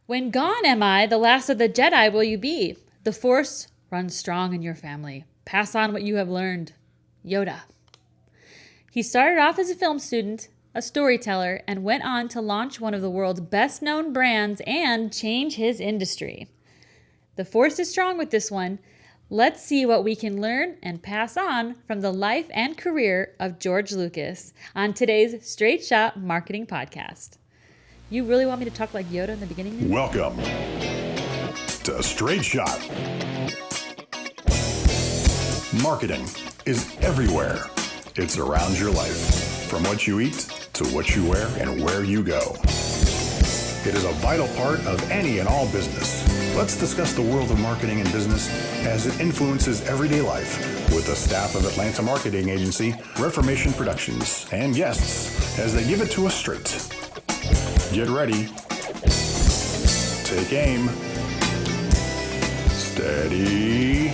When gone am I, the last of the Jedi will you be. The Force runs strong in your family. Pass on what you have learned. Yoda. He started off as a film student, a storyteller, and went on to launch one of the world's best-known brands and change his industry. The Force is strong with this one. Let's see what we can learn and pass on from the life and career of George Lucas on today's Straight Shot Marketing Podcast. You really want me to talk like Yoda in the beginning? Maybe? Welcome to Straight Shot. Marketing is everywhere. It's around your life, from what you eat to what you wear and where you go. It is a vital part of any and all business. Let's discuss the world of marketing and business as it influences everyday life with the staff of Atlanta marketing agency Reformation Productions and guests as they give it to us straight. Get ready. Take aim. Steady.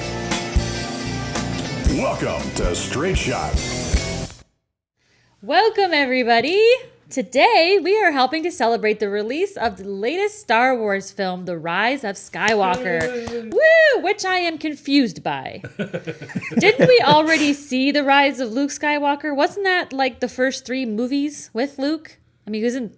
Welcome to Straight Shot. Welcome, everybody. Today, we are helping to celebrate the release of the latest Star Wars film, The Rise of Skywalker. Woo! Which I am confused by. Didn't we already see The Rise of Luke Skywalker? Wasn't that like the first 3 movies with Luke? I mean, he was in...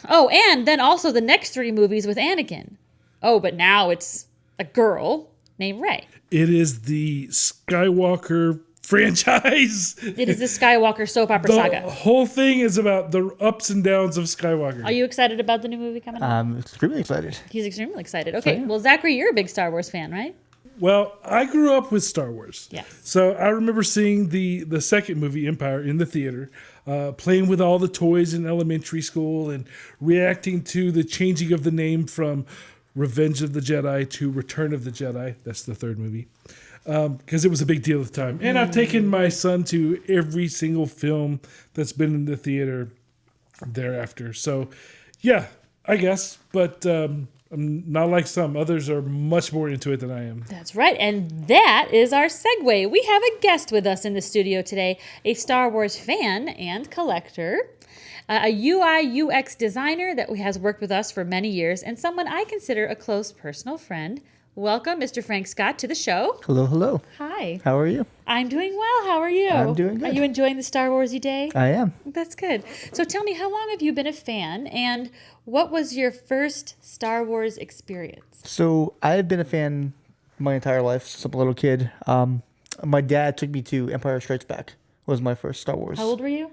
Oh, and then also the next 3 movies with Anakin. Oh, but now it's a girl named Rey. It is the Skywalker franchise. It is the Skywalker soap opera saga. The whole thing is about the ups and downs of Skywalker. Are you excited about the new movie coming out? I'm extremely excited. He's extremely excited. Okay, well, Zachary, you're a big Star Wars fan, right? Well, I grew up with Star Wars. Yes. So I remember seeing the second movie, Empire, in the theater, playing with all the toys in elementary school and reacting to the changing of the name from Revenge of the Jedi to Return of the Jedi. That's the third movie. Because it was a big deal at the time. And I've taken my son to every single film that's been in the theater thereafter. So, yeah, I guess. But I'm not like some. Others are much more into it than I am. That's right. And that is our segue. We have a guest with us in the studio today, a Star Wars fan and collector, a UI UX designer that has worked with us for many years, and someone I consider a close personal friend. Welcome, Mr. Frank Scott, to the show. Hello, hello. Hi. How are you? I'm doing well. How are you? I'm doing good. Are you enjoying the Star Warsy day? I am. That's good. So tell me, how long have you been a fan, and what was your first Star Wars experience? So I've been a fan my entire life since I'm a little kid. My dad took me to Empire Strikes Back. Was my first Star Wars. How old were you?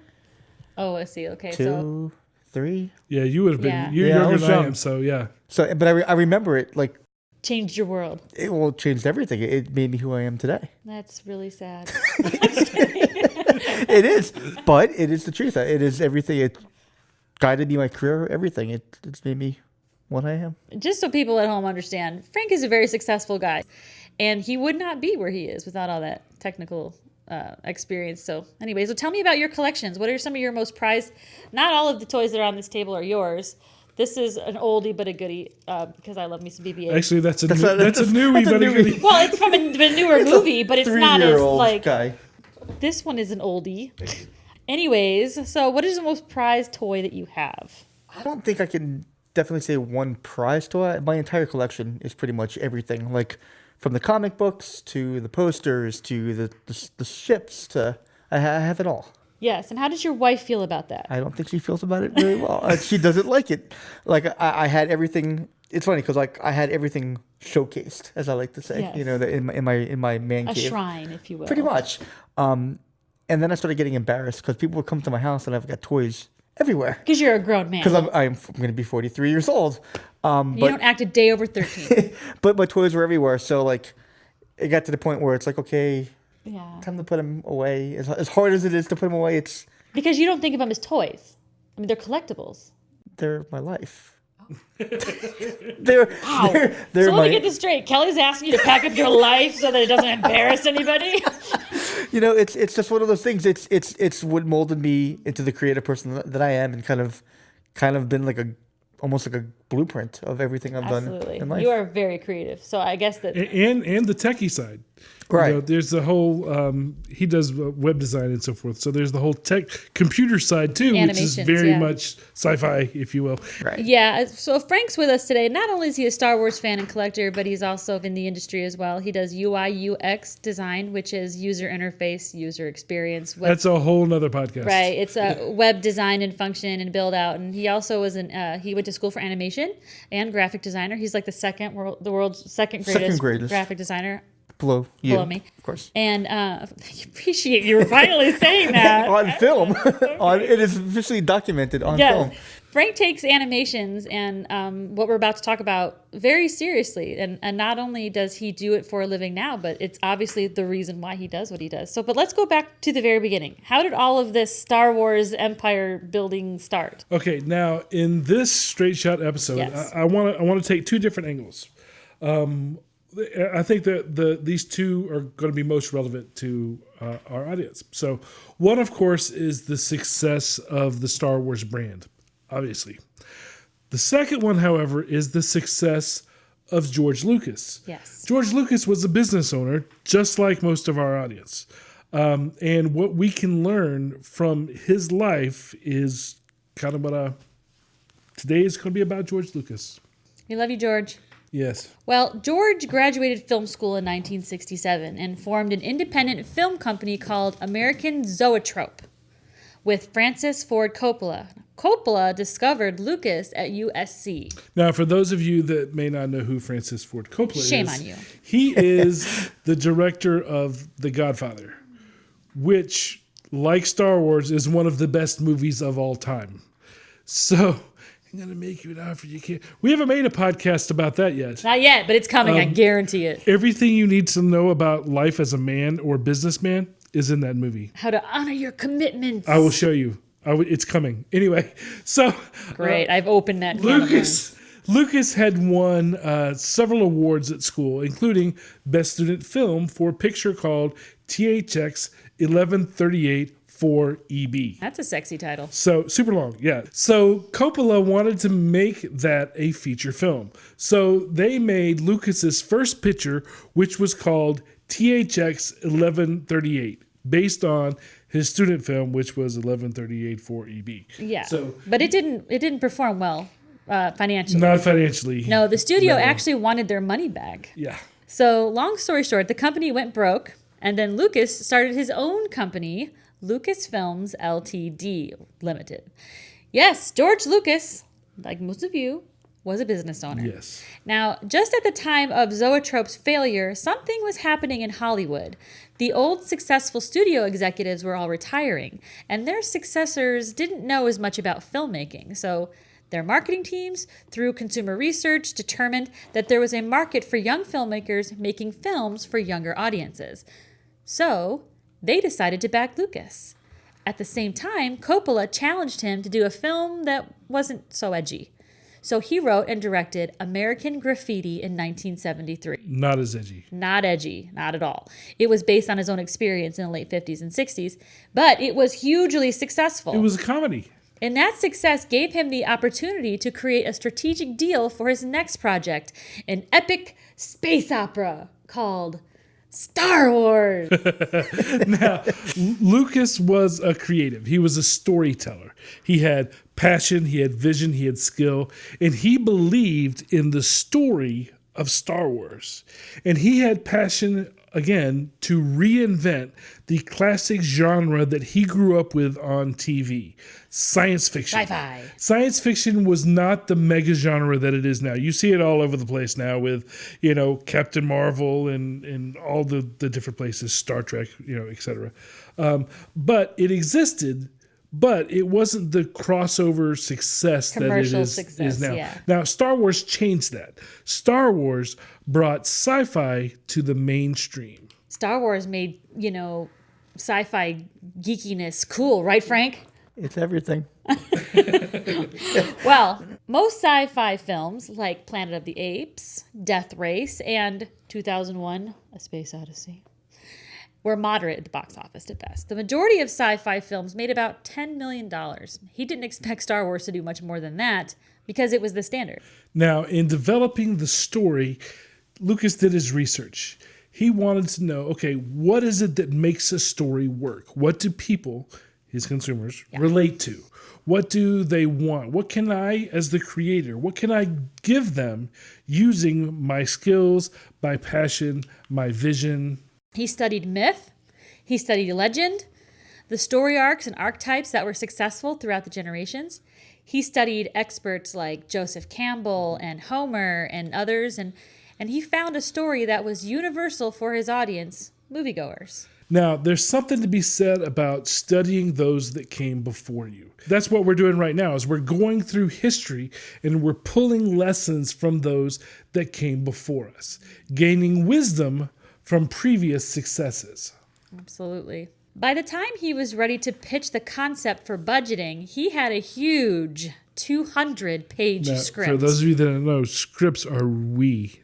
Oh, I see. Okay, 2, 3. Yeah, you would have been. Yeah. You're Yeah, I younger was than I young. am, so yeah. So, but I remember it like changed your world. it changed everything. It made me who I am today. That's really sad. It is, but it is the truth. It is everything. It guided me, my career, everything. It's made me what I am. Just so people at home understand, Frank is a very successful guy, and he would not be where he is without all that technical experience. So anyway, so tell me about your collections. What are some of your most prized? Not all of the toys that are on this table are yours. This is an oldie but a goodie because I love me some BB-8. Actually, that's a newie, but a goodie. Well, it's from a newer movie, but it's not as like... guy. This one is an oldie. Anyways, so what is the most prized toy that you have? I don't think I can definitely say one prize toy. My entire collection is pretty much everything, like from the comic books to the posters to the ships to I have it all. Yes, and how does your wife feel about that? I don't think she feels about it very well. She doesn't like it. Like I had everything. It's funny because like I had everything showcased, as I like to say. Yes. You know, in my man A cave. shrine, if you will. Pretty much. And then I started getting embarrassed because people would come to my house and I've got toys everywhere. Because you're a grown man. Because I'm going to be 43 years old. You don't act a day over 13. But my toys were everywhere. So like, it got to the point where it's like, okay, Yeah. time to put them away. As hard as it is to put them away, Because you don't think of them as toys. I mean, they're collectibles. they're my life. they're So let me get this straight. Kelly's asking you to pack up your life so that it doesn't embarrass anybody. You know, it's just one of those things. It's what molded me into the creative person that I am, and kind of been like almost like a blueprint of everything I've Absolutely. done in life. You are very creative. So I guess that And the techie side. Right. There's the whole, he does web design and so forth. So there's the whole computer side too, which is Animations, very yeah. much sci-fi, if you will. Right. Yeah, so Frank's with us today. Not only is he a Star Wars fan and collector, but he's also in the industry as well. He does UI UX design, which is user interface, user experience. That's a whole nother podcast. Right. It's a web design and function and build out. And he also was he went to school for animation and graphic designer. He's like the world's second greatest graphic designer. Below me, of course. And I appreciate you finally saying that. On film. It is officially documented on film. Frank takes animations and what we're about to talk about very seriously. And not only does he do it for a living now, but it's obviously the reason why he does what he does. But let's go back to the very beginning. How did all of this Star Wars empire building start? Okay, now in this straight shot episode, Yes. I want to take two different angles. I think that these two are going to be most relevant to our audience. So one, of course, is the success of the Star Wars brand, obviously. The second one, however, is the success of George Lucas. Yes. George Lucas was a business owner, just like most of our audience. And what we can learn from his life is kind of what today is going to be about George Lucas. We love you, George. Yes. Well, George graduated film school in 1967 and formed an independent film company called American Zoetrope with Francis Ford Coppola. Coppola discovered Lucas at USC. Now, for those of you that may not know who Francis Ford Coppola is, Shame on you. He is the director of The Godfather, which, like Star Wars, is one of the best movies of all time. So I'm going to make you an offer you can't. We haven't made a podcast about that yet. Not yet, but it's coming. I guarantee it. Everything you need to know about life as a man or businessman is in that movie. How to honor your commitments. I will show you. It's coming. Anyway, so Great. I've opened that. can of worms. Lucas had won several awards at school, including Best Student Film for a picture called THX 1138 4EB. That's a sexy title. So super long, yeah. So Coppola wanted to make that a feature film. So they made Lucas's first picture, which was called THX 1138, based on his student film, which was 1138 4EB. Yeah. So, but it didn't perform well financially. not financially. No, the studio No. actually wanted their money back. Yeah. So long story short, the company went broke, and then Lucas started his own company, Lucasfilms Ltd. Limited. Yes, George Lucas, like most of you, was a business owner. Yes. Now, just at the time of Zoetrope's failure, something was happening in Hollywood. The old successful studio executives were all retiring, and their successors didn't know as much about filmmaking. So their marketing teams, through consumer research, determined that there was a market for young filmmakers making films for younger audiences. So they decided to back Lucas. At the same time, Coppola challenged him to do a film that wasn't so edgy. So he wrote and directed American Graffiti in 1973. Not as edgy. Not edgy, not at all. It was based on his own experience in the late 50s and 60s, but it was hugely successful. It was a comedy. And that success gave him the opportunity to create a strategic deal for his next project, an epic space opera called Star Wars. Now, Lucas was a creative. He was a storyteller. He had passion, he had vision, he had skill, and he believed in the story of Star Wars. And he had passion, again, to reinvent the classic genre that he grew up with on TV, science fiction. Sci-Fi. Science fiction was not the mega genre that it is now. You see it all over the place now with, Captain Marvel and all the different places, Star Trek, et cetera. But it existed, but it wasn't the crossover success that it Commercial is success, now. yeah. Now, Star Wars changed that. Star Wars brought sci-fi to the mainstream. Star Wars made, sci-fi geekiness cool, right, Frank? It's everything. Well, most sci-fi films like Planet of the Apes, Death Race, and 2001: A Space Odyssey were moderate at the box office at best. The majority of sci-fi films made about $10 million. He didn't expect Star Wars to do much more than that, because it was the standard. Now, in developing the story, Lucas did his research. He wanted to know, okay, what is it that makes a story work? What do people, his consumers, relate to? What do they want? What can I, as the creator, what can I give them using my skills, my passion, my vision? He studied myth. He studied legend, the story arcs and archetypes that were successful throughout the generations. He studied experts like Joseph Campbell and Homer and others, and he found a story that was universal for his audience, moviegoers. Now, there's something to be said about studying those that came before you. That's what we're doing right now, is we're going through history and we're pulling lessons from those that came before us, gaining wisdom from previous successes. Absolutely. By the time he was ready to pitch the concept for budgeting, he had a huge 200-page script. For those of you that don't know, scripts are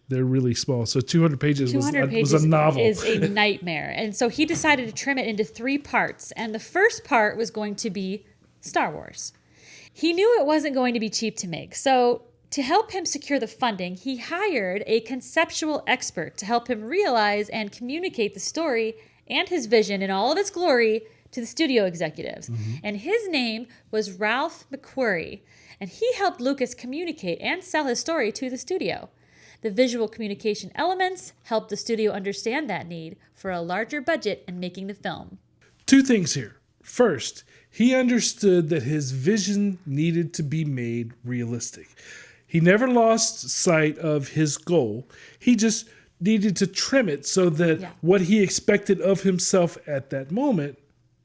they're really small. So 200 pages, was a novel. Is a nightmare. And so he decided to trim it into 3 parts. And the first part was going to be Star Wars. He knew it wasn't going to be cheap to make. So to help him secure the funding, he hired a conceptual expert to help him realize and communicate the story and his vision in all of its glory to the studio executives. And his name was Ralph McQuarrie. And he helped Lucas communicate and sell his story to the studio. The visual communication elements helped the studio understand that need for a larger budget in making the film. 2 things here. First, he understood that his vision needed to be made realistic. He never lost sight of his goal. He just needed to trim it so that what he expected of himself at that moment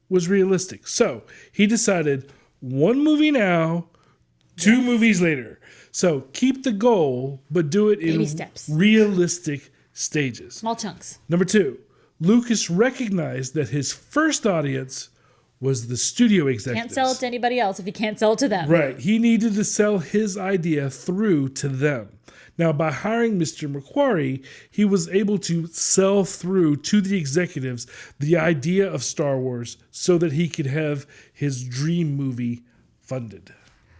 was realistic. So he decided 1 movie now, 2 movies later. So keep the goal, but do it in realistic stages. Small chunks. Number 2, Lucas recognized that his first audience was the studio executives. Can't sell it to anybody else if he can't sell it to them. Right. He needed to sell his idea through to them. Now, by hiring Mr. McQuarrie, he was able to sell through to the executives the idea of Star Wars so that he could have his dream movie funded.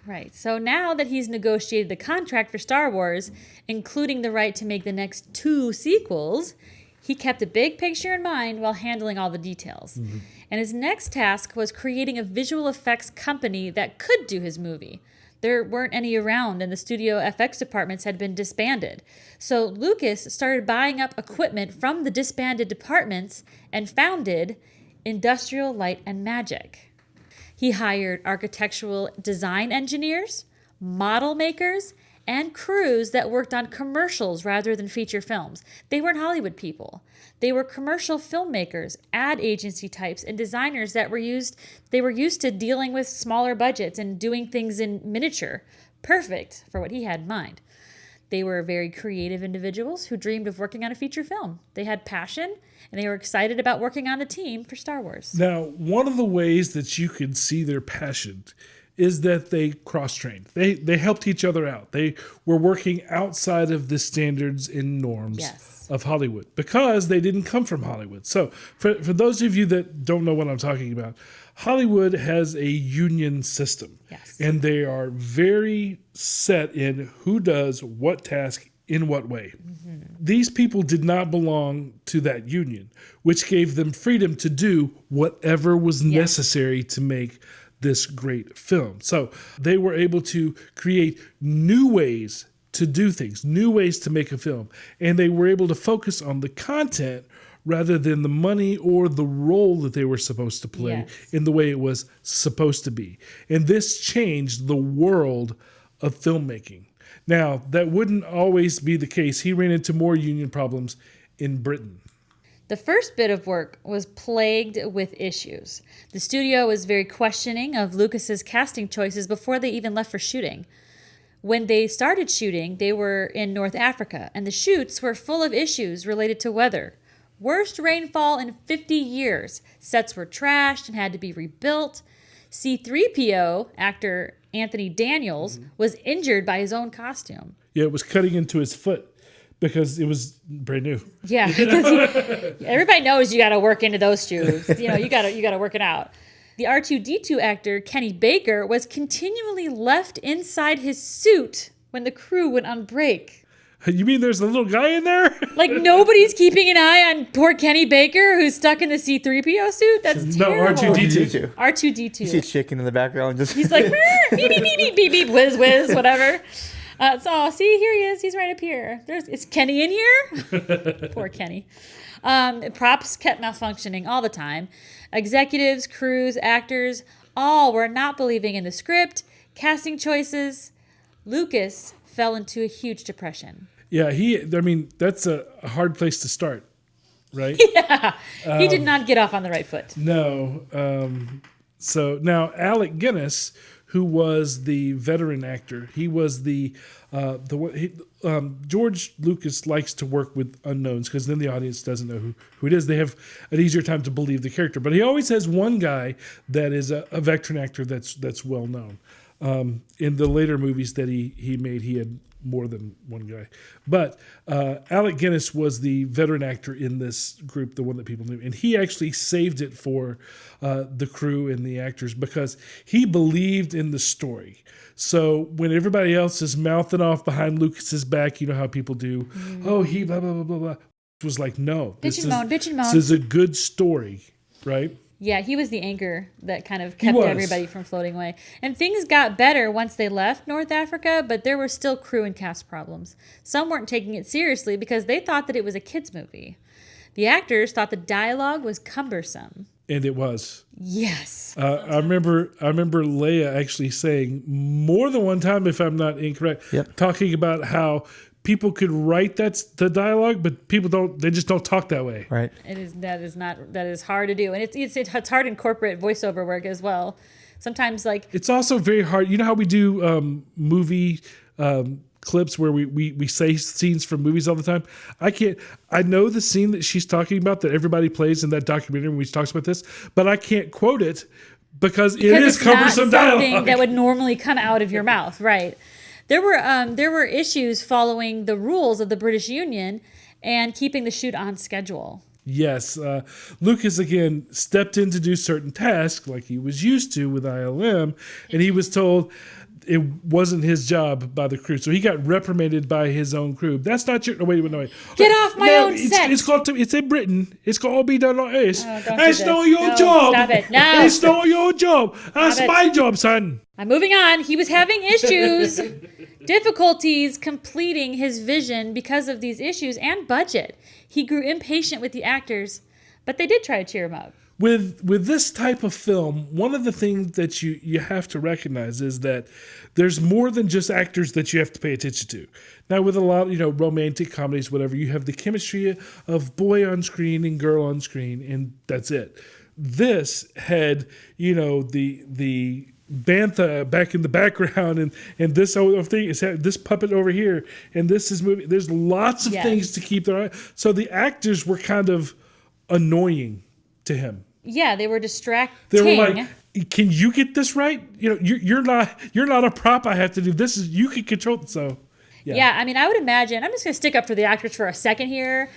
Right. So now that he's negotiated the contract for Star Wars, including the right to make the next 2 sequels, he kept a big picture in mind while handling all the details. And his next task was creating a visual effects company that could do his movie. There weren't any around, and the studio FX departments had been disbanded. So Lucas started buying up equipment from the disbanded departments and founded Industrial Light and Magic. He hired architectural design engineers, model makers, and crews that worked on commercials rather than feature films. They weren't Hollywood people. They were commercial filmmakers, ad agency types, and designers that were used to dealing with smaller budgets and doing things in miniature. Perfect for what he had in mind. They were very creative individuals who dreamed of working on a feature film. They had passion, and they were excited about working on the team for Star Wars. Now, one of the ways that you could see their passion is that they cross-trained. They helped each other out. They were working outside of the standards and norms of Hollywood because they didn't come from Hollywood. So for those of you that don't know what I'm talking about, Hollywood has a union system. And they are very set in who does what task in what way. These people did not belong to that union, which gave them freedom to do whatever was necessary to make this great film. So they were able to create new ways to do things, new ways to make a film. And they were able to focus on the content rather than the money or the role that they were supposed to play in the way it was supposed to be. And this changed the world of filmmaking. Now, that wouldn't always be the case. He ran into more union problems in Britain. The first bit of work was plagued with issues. The studio was very questioning of Lucas's casting choices before they even left for shooting. When they started shooting, they were in North Africa, and the shoots were full of issues related to weather. Worst rainfall in 50 years. Sets were trashed and had to be rebuilt. C-3PO, actor Anthony Daniels, was injured by his own costume. Yeah, it was cutting into his foot because it was brand new. Yeah, because everybody knows you got to work into those shoes. You got to work it out. The R2-D2 actor, Kenny Baker, was continually left inside his suit when the crew went on break. You mean there's a little guy in there? Like, nobody's keeping an eye on poor Kenny Baker, who's stuck in the C-3PO suit? That's No, terrible. R2-D2. R2-D2. You see it shaking in the background. Just He's like, beep, beep, beep, beep, beep, beep, whiz, whiz, whatever. So, see, here he is. He's right up here. Is Kenny in here? Poor Kenny. Props kept malfunctioning all the time. Executives, crews, actors, all were not believing in the script, casting choices. Lucas fell into a huge depression. Yeah, that's a hard place to start, right? Yeah, he did not get off on the right foot. No. So now Alec Guinness, who was the veteran actor, he was George Lucas likes to work with unknowns because then the audience doesn't know who it is. They have an easier time to believe the character. But he always has one guy that is a veteran actor that's well known. In the later movies that he made, he had more than one guy. But Alec Guinness was the veteran actor in this group, the one that people knew. And he actually saved it for the crew and the actors because he believed in the story. So when everybody else is mouthing off behind Lucas's back, you know how people do, oh, he blah, blah, blah, blah, blah. It was like, no. Bitch and moan. This is a good story, right? Yeah, he was the anchor that kind of kept everybody from floating away. And things got better once they left North Africa, but there were still crew and cast problems. Some weren't taking it seriously because they thought that it was a kids' movie. The actors thought the dialogue was cumbersome. And it was. Yes. I remember Leia actually saying more than one time, if I'm not incorrect, talking about how people could write the dialogue, but people don't. They just don't talk that way. right. That is hard to do, and it's hard in corporate voiceover work as well. Sometimes, like, It's also very hard. You know how we do movie clips where we say scenes from movies all the time? I know the scene that she's talking about that everybody plays in that documentary when she talks about this, but I can't quote it because it is cumbersome dialogue that would normally come out of your mouth, right? There were issues following the rules of the British Union and keeping the shoot on schedule. Yes. Lucas, again, stepped in to do certain tasks like he was used to with ILM, and he was told it wasn't his job by the crew. So he got reprimanded by his own crew. That's not your... No, wait. Get off my own set. It's in Britain. It's got to be done like this. It's not your job. Stop it. No. It's not your job. That's my job, son. I'm moving on. He was having issues, difficulties completing his vision because of these issues and budget. He grew impatient with the actors, but they did try to cheer him up. With this type of film, one of the things that you have to recognize is that there's more than just actors that you have to pay attention to. Now, with a lot of, romantic comedies, whatever, you have the chemistry of boy on screen and girl on screen, and that's it. This had, the bantha back in the background and this whole thing is this puppet over here and this is moving. There's lots of things to keep their eye. So the actors were kind of annoying to him. Yeah, they were distracting. They were like, "Can you get this right? You're not a prop. I have to do this. You can control it." So, yeah. I mean, I would imagine. I'm just gonna stick up for the actors for a second here.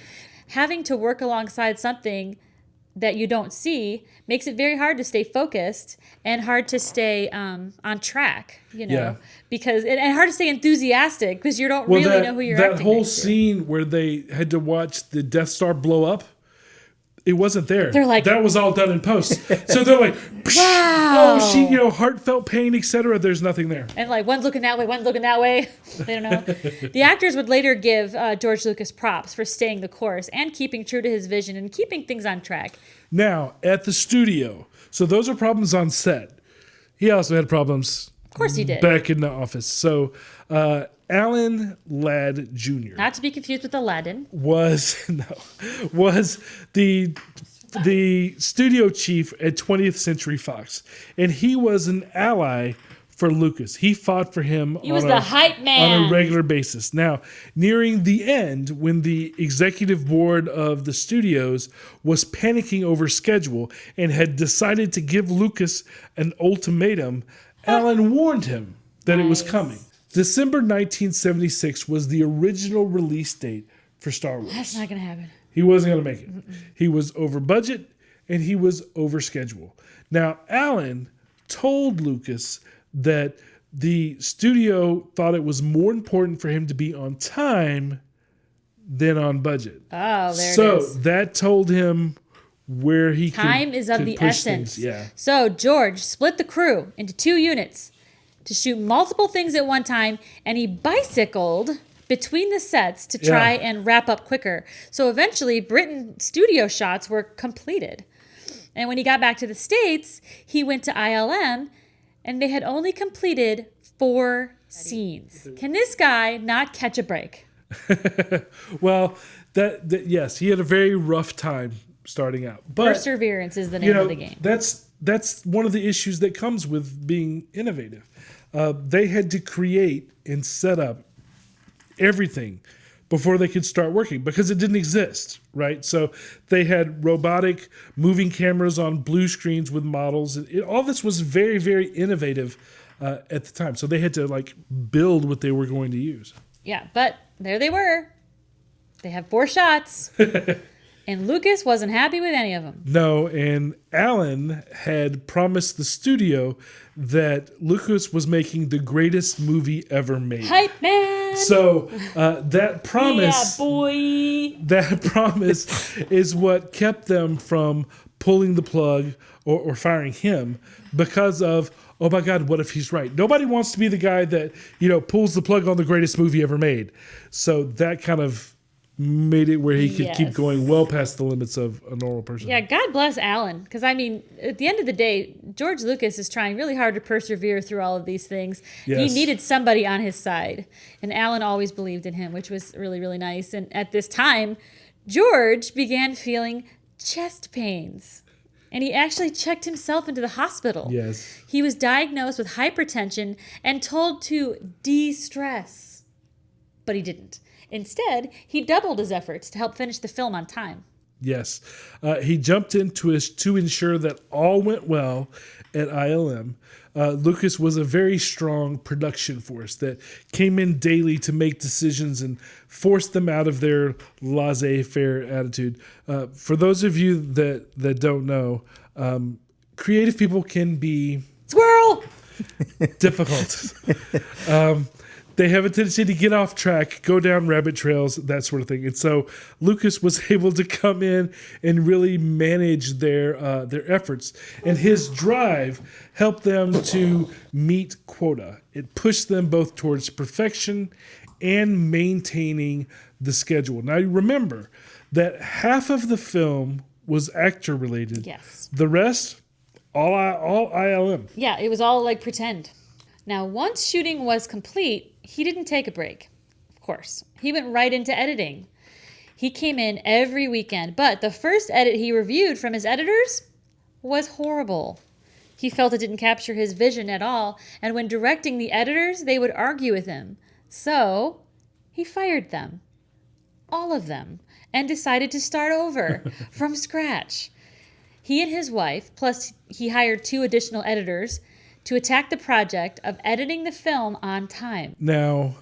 Having to work alongside something that you don't see makes it very hard to stay focused and hard to stay on track. Because and hard to stay enthusiastic because you don't really know who you're acting That whole next to. scene where they had to watch the Death Star blow up. It wasn't there. They're like, that was all done in post. So they're like, wow. Oh, she, heartfelt pain, etc. There's nothing there. And like one's looking that way, one's looking that way. They don't know. The actors would later give George Lucas props for staying the course and keeping true to his vision and keeping things on track. Now at the studio, so those are problems on set. He also had problems. Of course he did. Back in the office. So Alan Ladd Jr. Not to be confused with Aladdin. Was the studio chief at 20th Century Fox. And he was an ally for Lucas. He fought for him He was the hype man. On a regular basis. Now, nearing the end, when the executive board of the studios was panicking over schedule and had decided to give Lucas an ultimatum, Alan warned him that it was coming. December 1976 was the original release date for Star Wars. That's not going to happen. He wasn't going to make it. He was over budget and he was over schedule. Now, Alan told Lucas that the studio thought it was more important for him to be on time than on budget. Oh, there it So is. that told him where he Time is of could the push essence. things. Yeah. So George split the crew into 2 units to shoot multiple things at one time, and he bicycled between the sets to try and wrap up quicker. So eventually, Britain studio shots were completed. And when he got back to the States, he went to ILM, and they had only completed 4 scenes. Can this guy not catch a break? Well, that yes, he had a very rough time starting out. But Perseverance is the name of the game. That's one of the issues that comes with being innovative. They had to create and set up everything before they could start working because it didn't exist, right? So they had robotic moving cameras on blue screens with models. All this was very, very innovative at the time. So they had to build what they were going to use. Yeah, but there they were. They had 4 shots. And Lucas wasn't happy with any of them. No, and Alan had promised the studio that Lucas was making the greatest movie ever made. Hype man! So that promise, Yeah, boy! that promise is what kept them from pulling the plug or firing him because of, oh my God, what if he's right? Nobody wants to be the guy that, pulls the plug on the greatest movie ever made. So that kind of made it where he could keep going well past the limits of a normal person. Yeah, God bless Alan. Because, at the end of the day, George Lucas is trying really hard to persevere through all of these things. Yes. He needed somebody on his side. And Alan always believed in him, which was really, really nice. And at this time, George began feeling chest pains. And he actually checked himself into the hospital. Yes. He was diagnosed with hypertension and told to de-stress. But he didn't. Instead, he doubled his efforts to help finish the film on time. Yes. He jumped into it to ensure that all went well at ILM. Lucas was a very strong production force that came in daily to make decisions and forced them out of their laissez-faire attitude. For those of you that don't know, creative people can be Squirrel! difficult. They have a tendency to get off track, go down rabbit trails, that sort of thing. And so Lucas was able to come in and really manage their efforts. And his drive helped them to meet quota. It pushed them both towards perfection and maintaining the schedule. Now, remember that half of the film was actor related. Yes. The rest, all ILM. Yeah, it was all pretend. Now, once shooting was complete, he didn't take a break, of course. He went right into editing. He came in every weekend, but the first edit he reviewed from his editors was horrible. He felt it didn't capture his vision at all, and when directing the editors, they would argue with him. So, he fired them. All of them. And decided to start over from scratch. He and his wife, plus he hired 2 additional editors, to attack the project of editing the film on time. Now,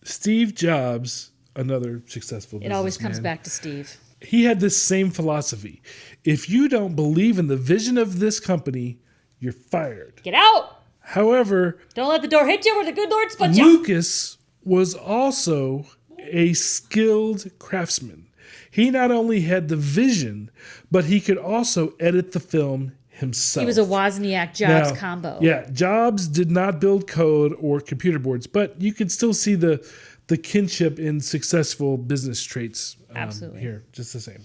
Steve Jobs, another successful businessman. It always comes back to Steve. He had this same philosophy. If you don't believe in the vision of this company, you're fired. Get out! However, Don't let the door hit you where the good Lord's put you. Lucas was also a skilled craftsman. He not only had the vision, but he could also edit the film himself. He was a Wozniak-Jobs combo. Yeah, Jobs did not build code or computer boards, but you could still see the kinship in successful business traits Absolutely. here, just the same.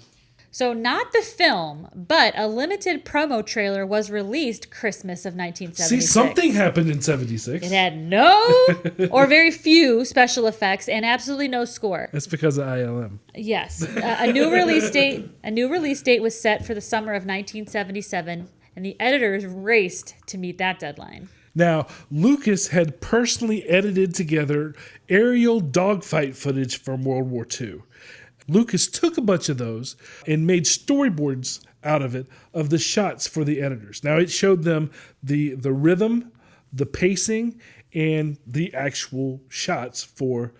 So not the film, but a limited promo trailer was released Christmas of 1976. See, something happened in 76. It had no or very few special effects and absolutely no score. That's because of ILM. Yes. A new release date was set for the summer of 1977, and the editors raced to meet that deadline. Now, Lucas had personally edited together aerial dogfight footage from World War II. Lucas took a bunch of those and made storyboards out of it of the shots for the editors. Now, it showed them the rhythm, the pacing, and the actual shots for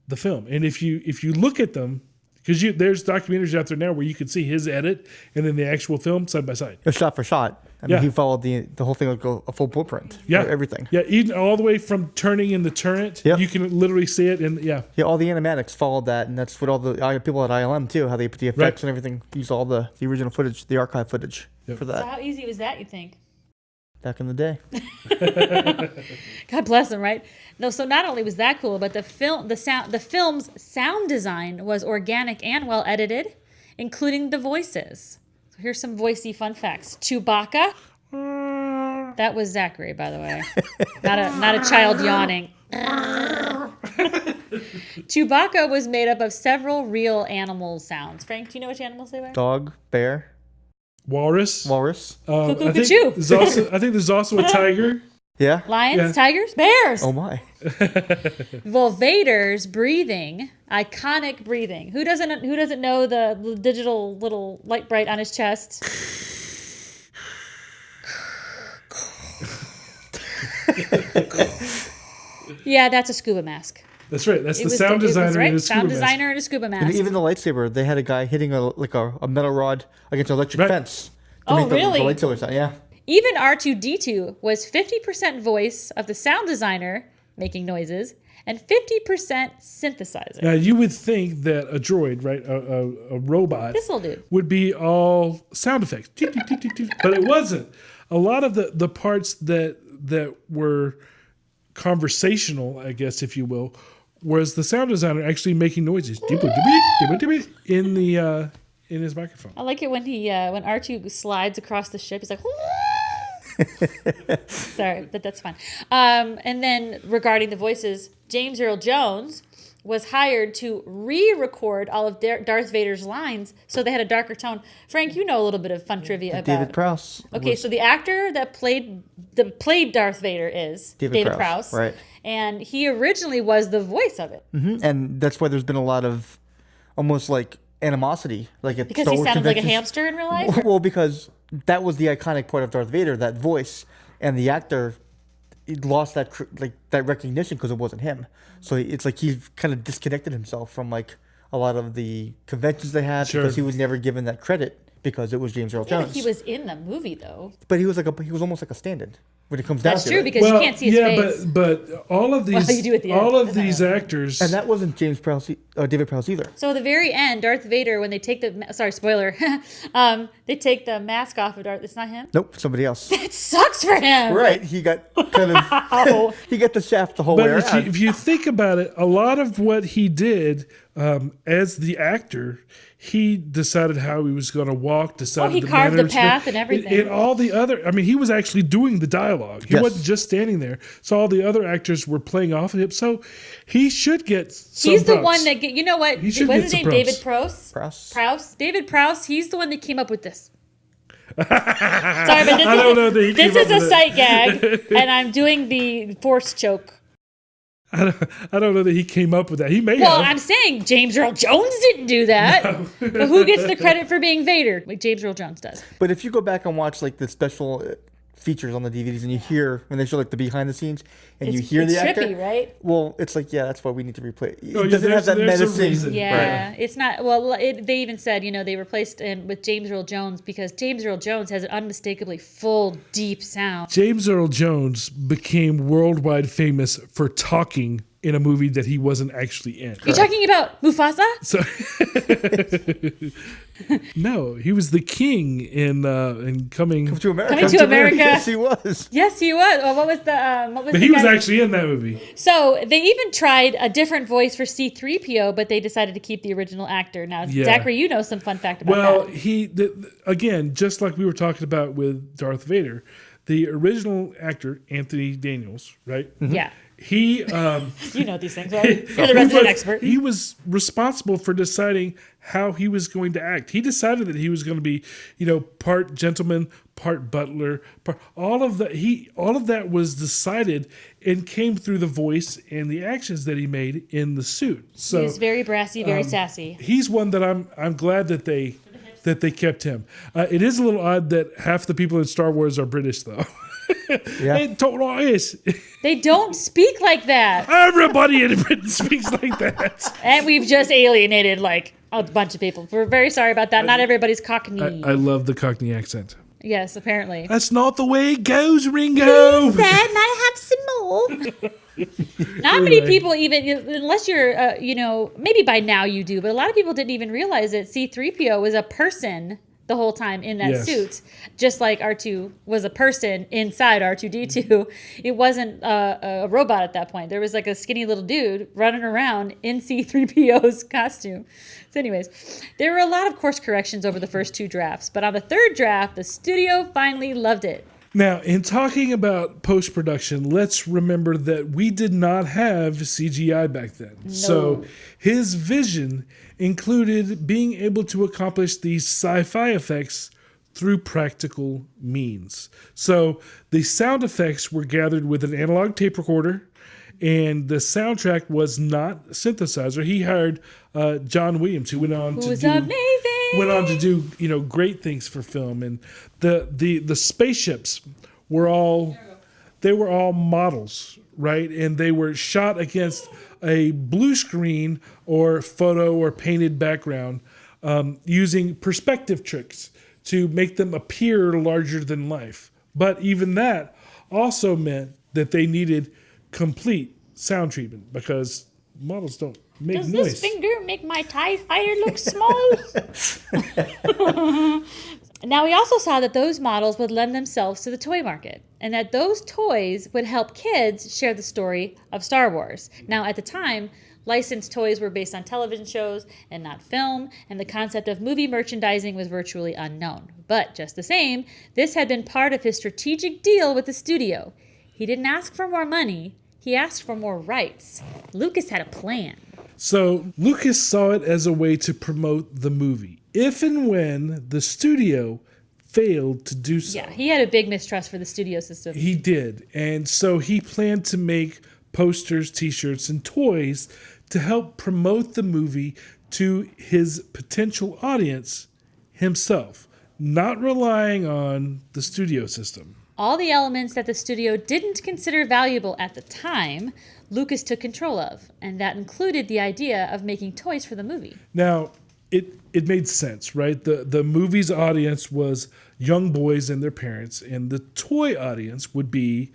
the film. And if you look at them Because there's documentaries out there now where you can see his edit and then the actual film side by side. Shot for shot. I mean, he followed the whole thing like a full blueprint. Yeah, for everything. Yeah, even all the way from turning in the turret, you can literally see it. And yeah, all the animatics followed that, and that's what all the people at ILM too, how they put the effects and everything, use all the original footage, the archive footage for that. So how easy was that, you think? Back in the day. God bless him, right? No, so not only was that cool, but the film's sound design was organic and well edited, including the voices. So here's some voicey fun facts. Chewbacca. That was Zachary, by the way. Not a child yawning. Chewbacca was made up of several real animal sounds. Frank, do you know which animals they were? Dog, bear, walrus. Cuckoo, I think there's also a tiger. Yeah. Lions, tigers, bears. Oh my. Well, Vader's breathing, iconic breathing. Who doesn't know the digital little light bright on his chest? Yeah, that's a scuba mask. That's right. That's the sound designer in a scuba mask. Designer in a scuba mask. And even the lightsaber, they had a guy hitting a metal rod against an electric fence. To make really? The lightsaber sound, yeah. Even R2-D2 was 50% voice of the sound designer making noises and 50% synthesizer. Now, you would think that a droid, right, a robot, This'll do. would be all sound effects. But it wasn't. A lot of the parts that were conversational, I guess, if you will, was the sound designer actually making noises in his microphone. I like it when when R2 slides across the ship. He's like, sorry, but that's fine. And then regarding the voices, James Earl Jones was hired to re-record all of Darth Vader's lines so they had a darker tone. Frank, you know a little bit of fun trivia about David Prowse. Okay, so the actor that played Darth Vader is David Prowse. Right. And he originally was the voice of it. Mm-hmm. And that's why there's been a lot of almost like animosity. Like because he sounded like a hamster in real life? Well, because that was the iconic part of Darth Vader, that voice. And the actor lost that recognition because it wasn't him. So it's like he kind of disconnected himself from like a lot of the conventions they had because he was never given that credit because it was James Earl Jones. He was in the movie though. But he was almost like a stand-in when it comes down to it. That's true because you can't see his face. But all of these these actors, and that wasn't James Prowse or David Prowse either. So at the very end, Darth Vader, when they take spoiler, they take the mask off of Darth. It's not him. Nope, somebody else. That sucks for him. Right, he got kind of he got the shaft the whole way around. But if you think about it, a lot of what he did as the actor, he decided how he was going to walk. He carved the path and everything. And all the other, I mean, he was actually doing the dialogue. He wasn't just standing there. So all the other actors were playing off of him. So he should get some He's the props. one that you know what? What's his name? David Prowse. Prowse. David Prowse. He's the one that came up with this. Sorry, but this is a sight gag, and I'm doing the force choke. I don't know that he came up with that. He may have. Well, I'm saying James Earl Jones didn't do that. No. But who gets the credit for being Vader? Like James Earl Jones does. But if you go back and watch like the special features on the DVDs and you hear when they show like the behind the scenes and you hear the actor, trippy, right? Well, it's like that's why we need to replay. It Oh, doesn't have that medicine. Yeah, right. It's not. Well, they even said they replaced him with James Earl Jones because James Earl Jones has an unmistakably full, deep sound. James Earl Jones became worldwide famous for talking in a movie that he wasn't actually in. You're talking about Mufasa? So, no, he was the king in Coming to America. Coming to America. Yes, he was. Yes, he was. Well, what was the? But he was actually in that movie. So they even tried a different voice for C-3PO, but they decided to keep the original actor. Now, Zachary, you know some fun fact about that. Well, again, just like we were talking about with Darth Vader, the original actor Anthony Daniels, right? Mm-hmm. Yeah. He, you know these things, right? You're the resident expert. He was responsible for deciding how he was going to act. He decided that he was going to be, part gentleman, part butler, all of that was decided and came through the voice and the actions that he made in the suit. So he's very brassy, very sassy. He's one that I'm glad that they kept him. It is a little odd that half the people in Star Wars are British, though. Yeah. It totally is. They don't speak like that. Everybody in Britain speaks like that. And we've just alienated like A bunch of people. We're very sorry about that. Not everybody's Cockney. I love the Cockney accent. Yes, apparently. That's not the way it goes, Ringo. Might have some more. Not many people even, unless you're, maybe by now you do, but a lot of people didn't even realize that C-3PO was a person the whole time in that suit, just like R2 was a person inside R2-D2. It wasn't a robot at that point. There was like a skinny little dude running around in C-3PO's costume. So anyways, there were a lot of course corrections over the first 2 drafts, but on the 3rd draft, the studio finally loved it. Now, in talking about post-production, let's remember that we did not have CGI back then. No. So his vision included being able to accomplish these sci-fi effects through practical means. So the sound effects were gathered with an analog tape recorder, and the soundtrack was not synthesizer. He hired John Williams, who went on to do great things for film. And the spaceships were all models, right? And they were shot against a blue screen or photo or painted background using perspective tricks to make them appear larger than life. But even that also meant that they needed complete sound treatment because models don't make noise. Does this finger make my TIE fighter look small? Now, we also saw that those models would lend themselves to the toy market and that those toys would help kids share the story of Star Wars. Now, at the time, licensed toys were based on television shows and not film, and the concept of movie merchandising was virtually unknown. But just the same, this had been part of his strategic deal with the studio. He didn't ask for more money, he asked for more rights. Lucas had a plan. So Lucas saw it as a way to promote the movie, if and when the studio failed to do so. Yeah, he had a big mistrust for the studio system. He did. And so he planned to make posters, t-shirts, and toys to help promote the movie to his potential audience himself, not relying on the studio system. All the elements that the studio didn't consider valuable at the time, Lucas took control of, and that included the idea of making toys for the movie. Now, it made sense, right? The movie's audience was young boys and their parents, and the toy audience would be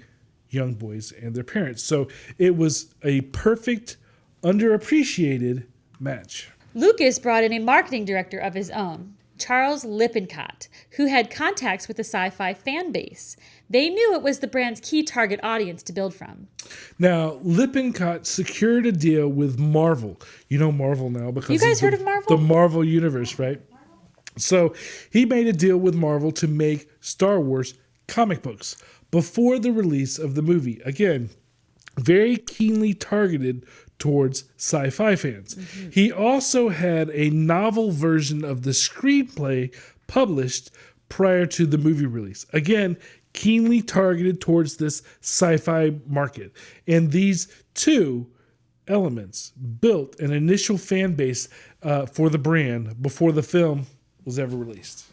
young boys and their parents. So it was a perfect, underappreciated match. Lucas brought in a marketing director of his own, Charles Lippincott, who had contacts with the Sci-Fi fan base. They knew it was the brand's key target audience to build from. Now, Lippincott secured a deal with Marvel. You know Marvel now because you guys heard of Marvel? The Marvel Universe, right? So he made a deal with Marvel to make Star Wars comic books before the release of the movie. Again, very keenly targeted towards sci-fi fans. Mm-hmm. He also had a novel version of the screenplay published prior to the movie release. Again, keenly targeted towards this sci-fi market. And these two elements built an initial fan base for the brand before the film was ever released.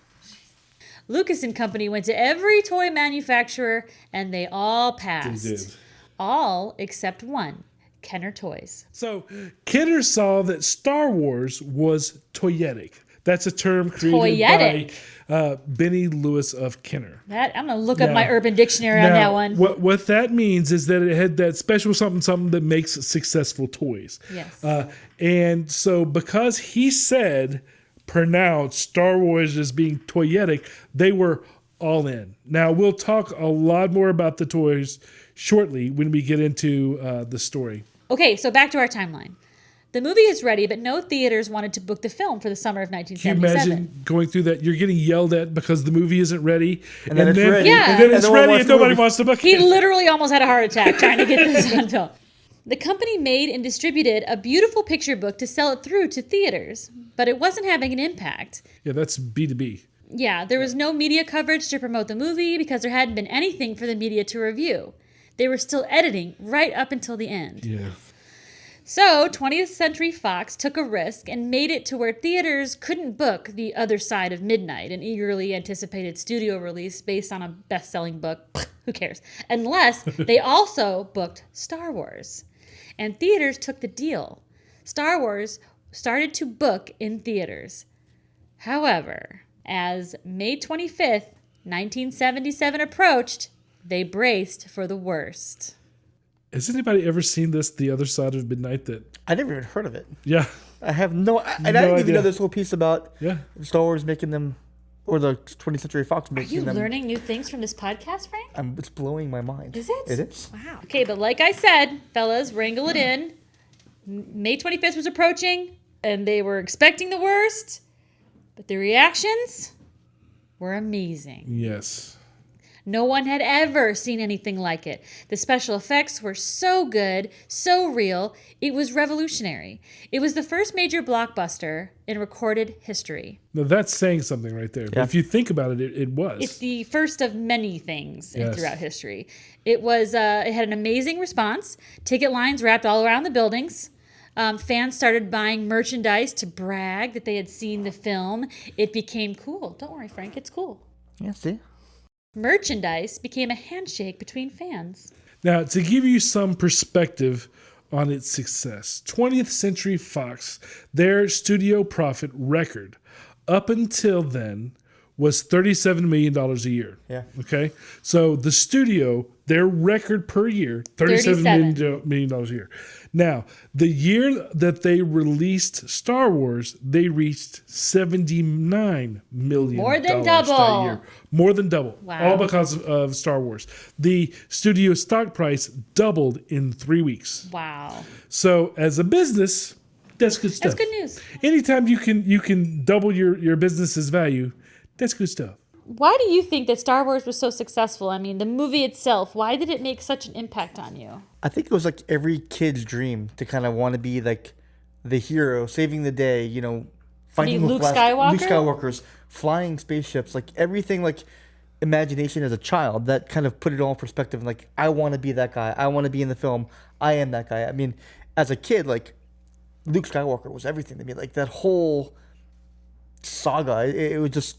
Lucas and company went to every toy manufacturer and they all passed. They did. All except one. Kenner Toys. So Kenner saw that Star Wars was toyetic. That's a term created by Benny Lewis of Kenner. I'm going to look up my Urban Dictionary on that one. What that means is that it had that special something that makes successful toys. Yes. And so because he said, pronounced Star Wars as being toyetic, they were all in. Now, we'll talk a lot more about the toys shortly when we get into the story. Okay, so back to our timeline. The movie is ready, but no theaters wanted to book the film for the summer of 1977. Can you imagine going through that? You're getting yelled at because the movie isn't ready. And then it's ready. Yeah. And then it's ready and nobody wants to book it. He literally almost had a heart attack trying to get this on film. The company made and distributed a beautiful picture book to sell it through to theaters, but it wasn't having an impact. Yeah, that's B2B. Yeah, there was no media coverage to promote the movie because there hadn't been anything for the media to review. They were still editing right up until the end. Yeah. So 20th Century Fox took a risk and made it to where theaters couldn't book The Other Side of Midnight, an eagerly anticipated studio release based on a best-selling book. Who cares? Unless they also booked Star Wars. And theaters took the deal. Star Wars started to book in theaters. However, as May 25th, 1977 approached, they braced for the worst. Has anybody ever seen this, The Other Side of Midnight? I never even heard of it. Yeah. I have no... And No I didn't even idea. know this whole piece about Yeah. Star Wars making them... Or the 20th Century Fox Are making you them... learning new things from this podcast, Frank? It's blowing my mind. Is it? It is. Wow. Okay, but like I said, fellas, wrangle it in. May 25th was approaching, and they were expecting the worst, but the reactions were amazing. Yes. No one had ever seen anything like it. The special effects were so good, so real, it was revolutionary. It was the first major blockbuster in recorded history. Now, that's saying something right there. But Yeah. if you think about it, it was. It's the first of many things Yes. throughout history. It was. It had an amazing response. Ticket lines wrapped all around the buildings. Fans started buying merchandise to brag that they had seen the film. It became cool. Don't worry, Frank. It's cool. Yeah, see? Merchandise became a handshake between fans. Now, to give you some perspective on its success, 20th Century Fox, their studio profit record up until then was $37 million a year. Yeah. Okay. So the studio, their record per year, $37 million a year. Now, the year that they released Star Wars, they reached $79 million. More than that double. year. More than double. Wow. All because of Star Wars. The studio stock price doubled in 3 weeks. Wow. So as a business, that's good stuff. That's good news. Anytime you can double your business's value, that's good stuff. Why do you think that Star Wars was so successful? I mean, the movie itself, why did it make such an impact on you? I think it was like every kid's dream to kind of want to be like the hero, saving the day, you know, fighting Luke with Skywalker? Luke Skywalkers, flying spaceships, like everything, like imagination as a child. That kind of put it all in perspective. Like, I want to be that guy. I want to be in the film. I am that guy. I mean, as a kid, like Luke Skywalker was everything to me. Like that whole saga, it was just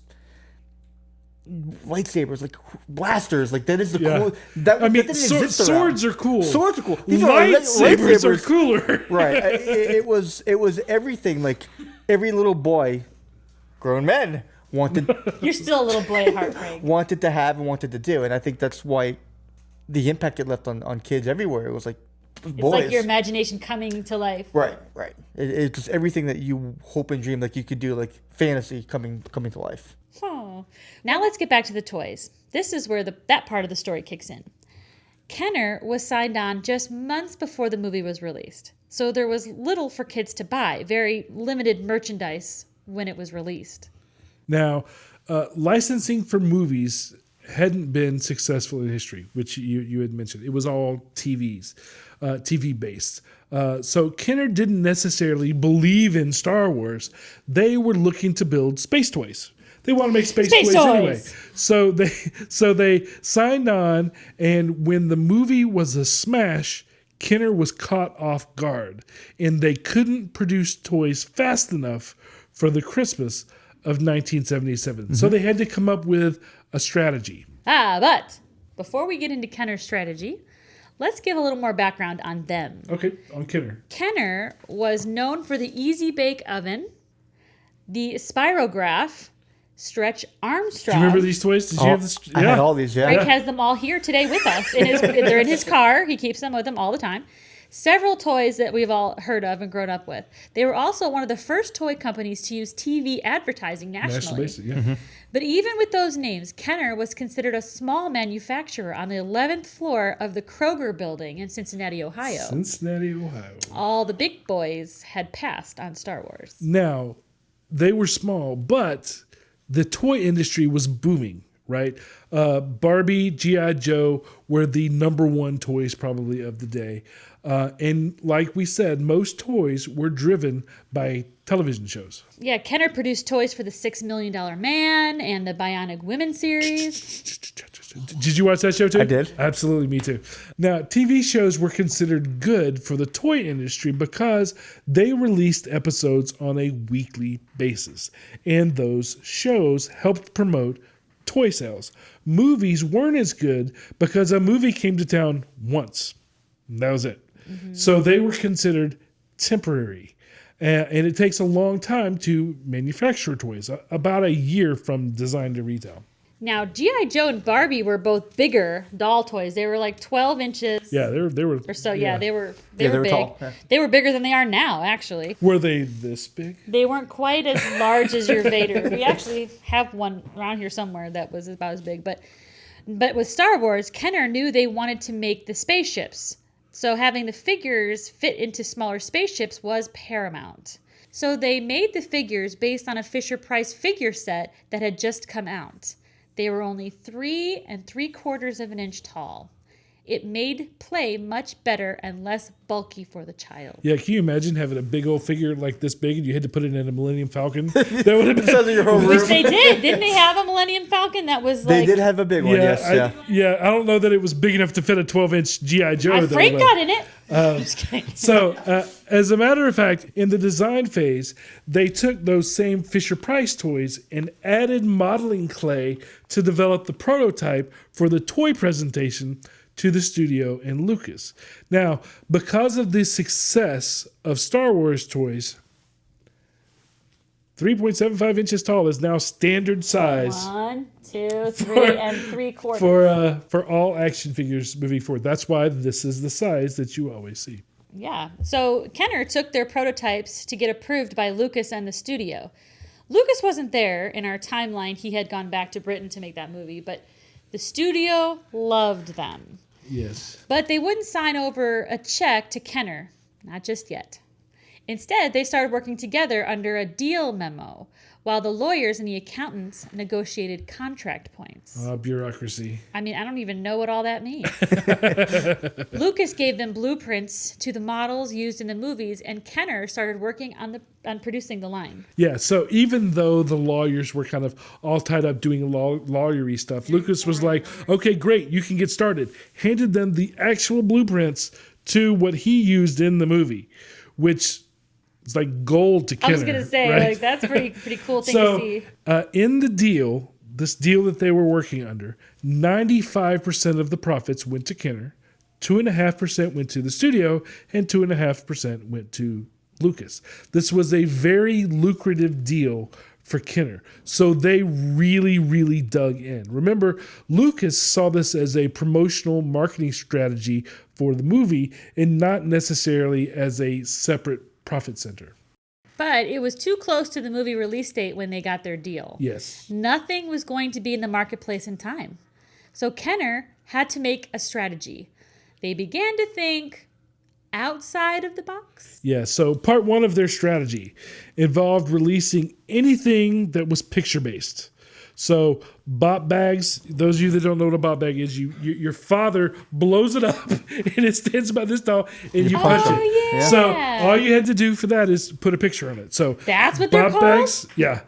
lightsabers, like blasters, like that is the Yeah. cool. That I mean, didn't exist around. swords are cool. Swords are cool. Lightsabers are cooler. Right. It was everything. Like every little boy, grown men wanted You're still a little boy at heart, Frank. wanted to have and wanted to do, and I think that's why the impact it left on kids everywhere. It was like It's boys. like your imagination coming to life. Right. It's just everything that you hope and dream like you could do, like fantasy coming to life. Oh. Now let's get back to the toys. This is where that part of the story kicks in. Kenner was signed on just months before the movie was released, so there was little for kids to buy, very limited merchandise when it was released. Now, licensing for movies hadn't been successful in history, which you had mentioned. It was all TV based. So Kenner didn't necessarily believe in Star Wars. They were looking to build space toys. They want to make space toys anyway. So they signed on, and when the movie was a smash, Kenner was caught off guard, and they couldn't produce toys fast enough for the Christmas of 1977. Mm-hmm. So they had to come up with a strategy. But before we get into Kenner's strategy, let's give a little more background on them. Okay, on Kenner. Kenner was known for the Easy Bake Oven, the Spirograph, Stretch Armstrong. Do you remember these toys? Did you have this? I had all these. Yeah. Frank has them all here today with us. They're in his car. He keeps them with him all the time. Several toys that we've all heard of and grown up with. They were also one of the first toy companies to use TV advertising nationally. Basic, yeah. Mm-hmm. But even with those names, Kenner was considered a small manufacturer on the 11th floor of the Kroger building in Cincinnati, Ohio. Cincinnati, Ohio. All the big boys had passed on Star Wars. Now, they were small, but the toy industry was booming, right? Barbie, G.I. Joe were the number one toys probably of the day. And like we said, most toys were driven by television shows. Yeah, Kenner produced toys for the $6 Million Man and the Bionic Women series. Did you watch that show too? I did. Absolutely, me too. Now, TV shows were considered good for the toy industry because they released episodes on a weekly basis. And those shows helped promote toy sales. Movies weren't as good because a movie came to town once. That was it. Mm-hmm. So they were considered temporary. And it takes a long time to manufacture toys, about a year from design to retail. Now, G.I. Joe and Barbie were both bigger doll toys. They were like 12 inches. Yeah, they were. Or so, yeah, they were they were big. tall. Yeah. They were bigger than they are now, actually. Were they this big? They weren't quite as large as your Vader. We actually have one around here somewhere that was about as big. But with Star Wars, Kenner knew they wanted to make the spaceships. So having the figures fit into smaller spaceships was paramount. So they made the figures based on a Fisher-Price figure set that had just come out. They were only 3 3/4 of an inch tall. It made play much better and less bulky for the child. Yeah, can you imagine having a big old figure like this big and you had to put it in a Millennium Falcon? That would have been... Size of your whole Which room. they did. Didn't they have a Millennium Falcon that was like... They did have a big one, yes. I don't know that it was big enough to fit a 12-inch G.I. Joe. Frank though, got in it. Just kidding. So, as a matter of fact, in the design phase, they took those same Fisher-Price toys and added modeling clay to develop the prototype for the toy presentation to the studio and Lucas. Now, because of the success of Star Wars toys, 3.75 inches tall is now standard size 1, 2, 3 3/4. for all action figures moving forward. That's why this is the size that you always see. Yeah. So Kenner took their prototypes to get approved by Lucas and the studio. Lucas wasn't there in our timeline. He had gone back to Britain to make that movie, but the studio loved them. Yes. But they wouldn't sign over a check to Kenner. Not just yet. Instead, they started working together under a deal memo, while the lawyers and the accountants negotiated contract points. Bureaucracy. I mean, I don't even know what all that means. Lucas gave them blueprints to the models used in the movies, and Kenner started working on producing the line. Yeah, so even though the lawyers were kind of all tied up doing lawyery stuff, Lucas was like, okay, great, you can get started. Handed them the actual blueprints to what he used in the movie, which is like gold to Kenner. I was going to say, right? like, that's a pretty cool thing to see. In the deal, this deal that they were working under, 95% of the profits went to Kenner, 2.5% went to the studio, and 2.5% went to Lucas. This was a very lucrative deal for Kenner. So they really, really dug in. Remember, Lucas saw this as a promotional marketing strategy for the movie and not necessarily as a separate profit center. But it was too close to the movie release date when they got their deal. Yes. Nothing was going to be in the marketplace in time. So Kenner had to make a strategy. They began to think outside of the box. Yeah, so part one of their strategy involved releasing anything that was picture-based. So bop bags, those of you that don't know what a bop bag is, your father blows it up and it stands about this tall and you punch it. Yeah. So all you had to do for that is put a picture on it. So that's what they're bop called? bags, yeah.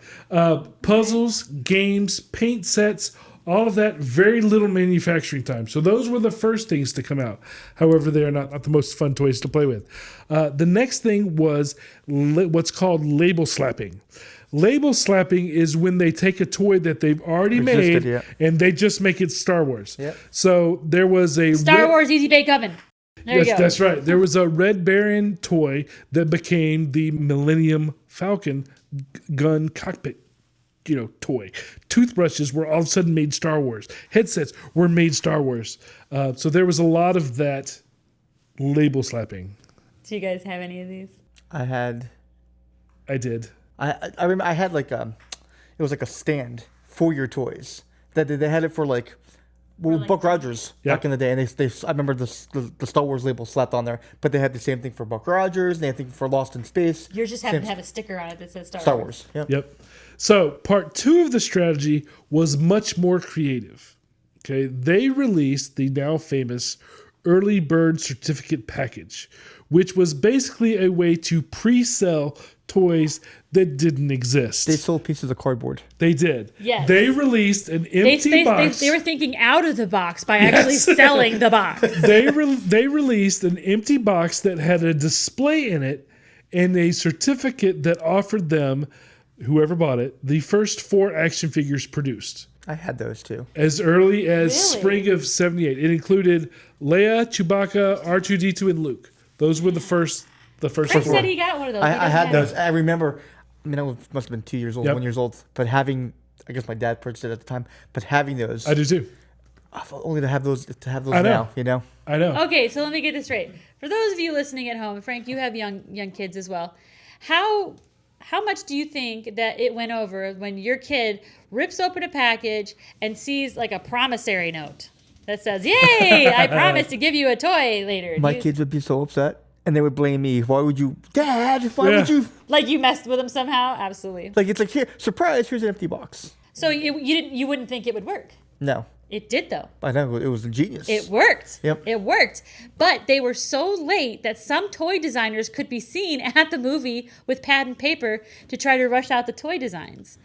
Puzzles, games, paint sets, all of that, very little manufacturing time. So those were the first things to come out. However, they are not the most fun toys to play with. The next thing was what's called label slapping. Label slapping is when they take a toy that they've already made and they just make it Star Wars. Yep. So there was a Star Wars Easy Bake Oven. There you go. That's right. There was a Red Baron toy that became the Millennium Falcon gun cockpit toy. Toothbrushes were all of a sudden made Star Wars. Headsets were made Star Wars. So there was a lot of that label slapping. Do you guys have any of these? I did. I remember I had like it was like a stand for your toys that they had it for like Buck Rogers back in the day, and they I remember the Star Wars label slapped on there, but they had the same thing for Buck Rogers, and they had the thing for Lost in Space. Yours just happened to have a sticker on it that says Star Wars. Yep. So part two of the strategy was much more creative. Okay, they released the now famous Earlybird certificate package, which was basically a way to pre-sell toys that didn't exist. They sold pieces of cardboard. They did. Yes. They released an empty box. They were thinking out of the box by actually selling the box. They released an empty box that had a display in it and a certificate that offered them, whoever bought it, the first 4 action figures produced. I had those too. As early as spring of 78. It included Leia, Chewbacca, R2-D2, and Luke. Those were the first The first Frank one. said he got one of those. He I doesn't had have those. it. I remember. I mean, I must have been 2 years old, Yep. 1 year old. But having, I guess my dad purchased it at the time. But having those, I do too. only to have those I know. now. You know. I know. Okay, so let me get this straight. For those of you listening at home, Frank, you have young kids as well. How much do you think that it went over when your kid rips open a package and sees like a promissory note that says, "Yay, I promise to give you a toy later." My kids would be so upset, and they would blame me. Why would you, Dad? Why Yeah. would you? Like you messed with them somehow? Absolutely. Like it's like here, surprise! Here's an empty box. So you wouldn't think it would work. No, It did though. I know it was ingenious. It worked. Yep. It worked. But they were so late that some toy designers could be seen at the movie with pad and paper to try to rush out the toy designs.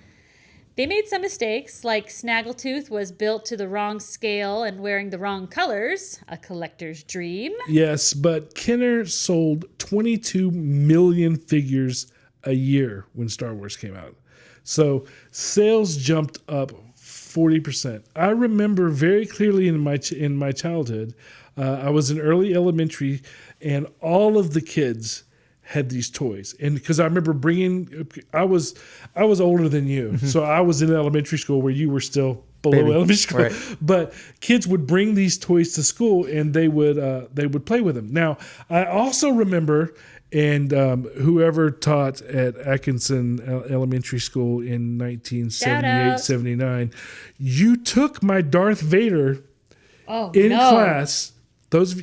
They made some mistakes, like Snaggletooth was built to the wrong scale and wearing the wrong colors, a collector's dream. Yes, but Kenner sold 22 million figures a year when Star Wars came out. So sales jumped up 40%. I remember very clearly in my childhood, I was in early elementary, and all of the kids had these toys. And because I remember I was older than you, so I was in elementary school where you were still below Baby. elementary school. Right. But kids would bring these toys to school, and they would play with them. Now, I also remember. And whoever taught at Atkinson Elementary School in 1978, 79, you took my Darth Vader in class. Those of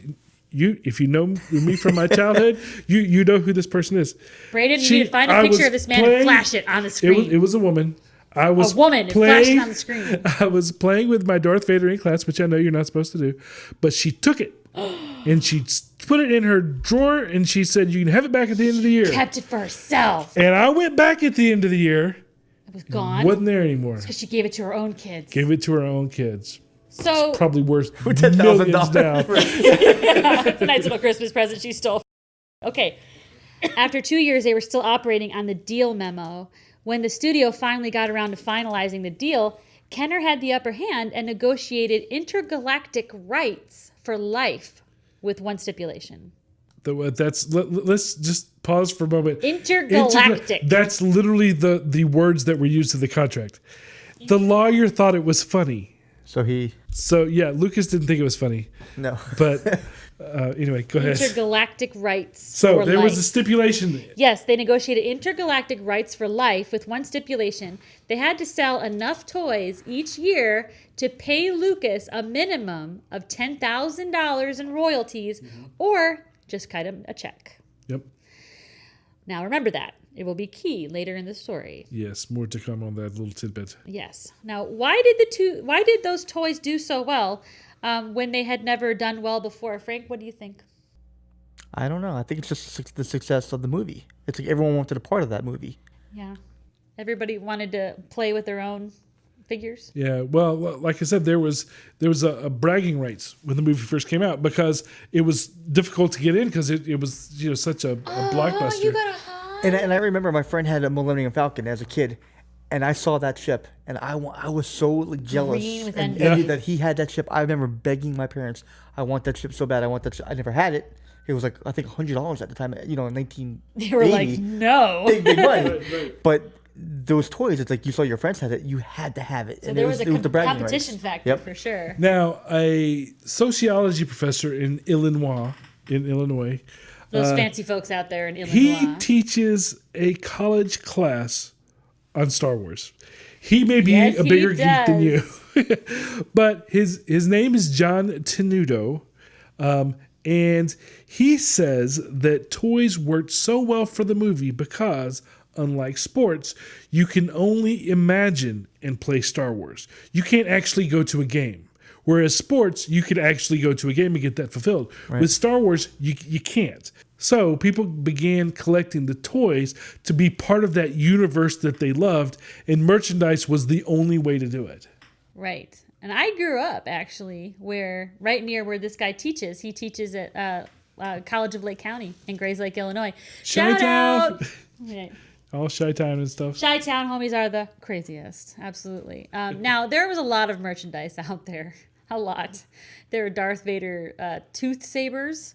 you, if you know me from my childhood, you know who this person is. Braden, you need to find a picture of this man and flash it on the screen. It was a woman. I was A woman, and flash it on the screen. I was playing with my Darth Vader in class, which I know you're not supposed to do, but she took it and she put it in her drawer and she said, "You can have it back at the end of the year." Kept it for herself. And I went back at the end of the year. It was gone. Wasn't there anymore. Because she gave it to her own kids. Gave it to her own kids. So Probably worth $10,000. millions now. it's a nice little Christmas present she stole. Okay. After 2 years, they were still operating on the deal memo. When the studio finally got around to finalizing the deal, Kenner had the upper hand and negotiated intergalactic rights for life with one stipulation. Let's just pause for a moment. Intergalactic. That's literally the words that were used in the contract. The lawyer thought it was funny. So yeah, Lucas didn't think it was funny. No. But anyway, go ahead. Intergalactic rights So for there life. was a stipulation. Yes, they negotiated intergalactic rights for life with one stipulation. They had to sell enough toys each year to pay Lucas a minimum of $10,000 in royalties or just cut him a check. Yep. Now remember that. It will be key later in the story. Yes, more to come on that little tidbit. Yes. Now, why did those toys do so well when they had never done well before? Frank, what do you think? I don't know. I think it's just the success of the movie. It's like everyone wanted a part of that movie. Yeah. Everybody wanted to play with their own figures. Yeah, well, like I said, there was a bragging rights when the movie first came out because it was difficult to get in because it was such a blockbuster. You got a high. And I remember my friend had a Millennium Falcon as a kid, and I saw that ship, and I was so like, jealous Green with and envy. envy that he had that ship. I remember begging my parents, "I want that ship so bad. I want that ship." I never had it. It was like I think $100 at the time. In 1980. They were like, no. big money. But those toys, it's like you saw your friends had it, you had to have it. So and there it was a the bragging competition rights. factor Yep. for sure. Now, a sociology professor in Illinois, Those fancy folks out there in Illinois. he teaches a college class on Star Wars. He may be Yes, a he bigger geek than you, does. but his name is John Tenuto, and he says that toys worked so well for the movie because, unlike sports, you can only imagine and play Star Wars. You can't actually go to a game. Whereas sports, you could actually go to a game and get that fulfilled. Right. With Star Wars, you can't. So people began collecting the toys to be part of that universe that they loved, and merchandise was the only way to do it. Right. And I grew up, actually, right near where this guy teaches. He teaches at College of Lake County in Grays Lake, Illinois. Shout Chi-town. out! Right. All Chi-town and stuff. Chi-town homies are the craziest. Absolutely. Now, there was a lot of merchandise out there. A lot. There were Darth Vader tooth sabers.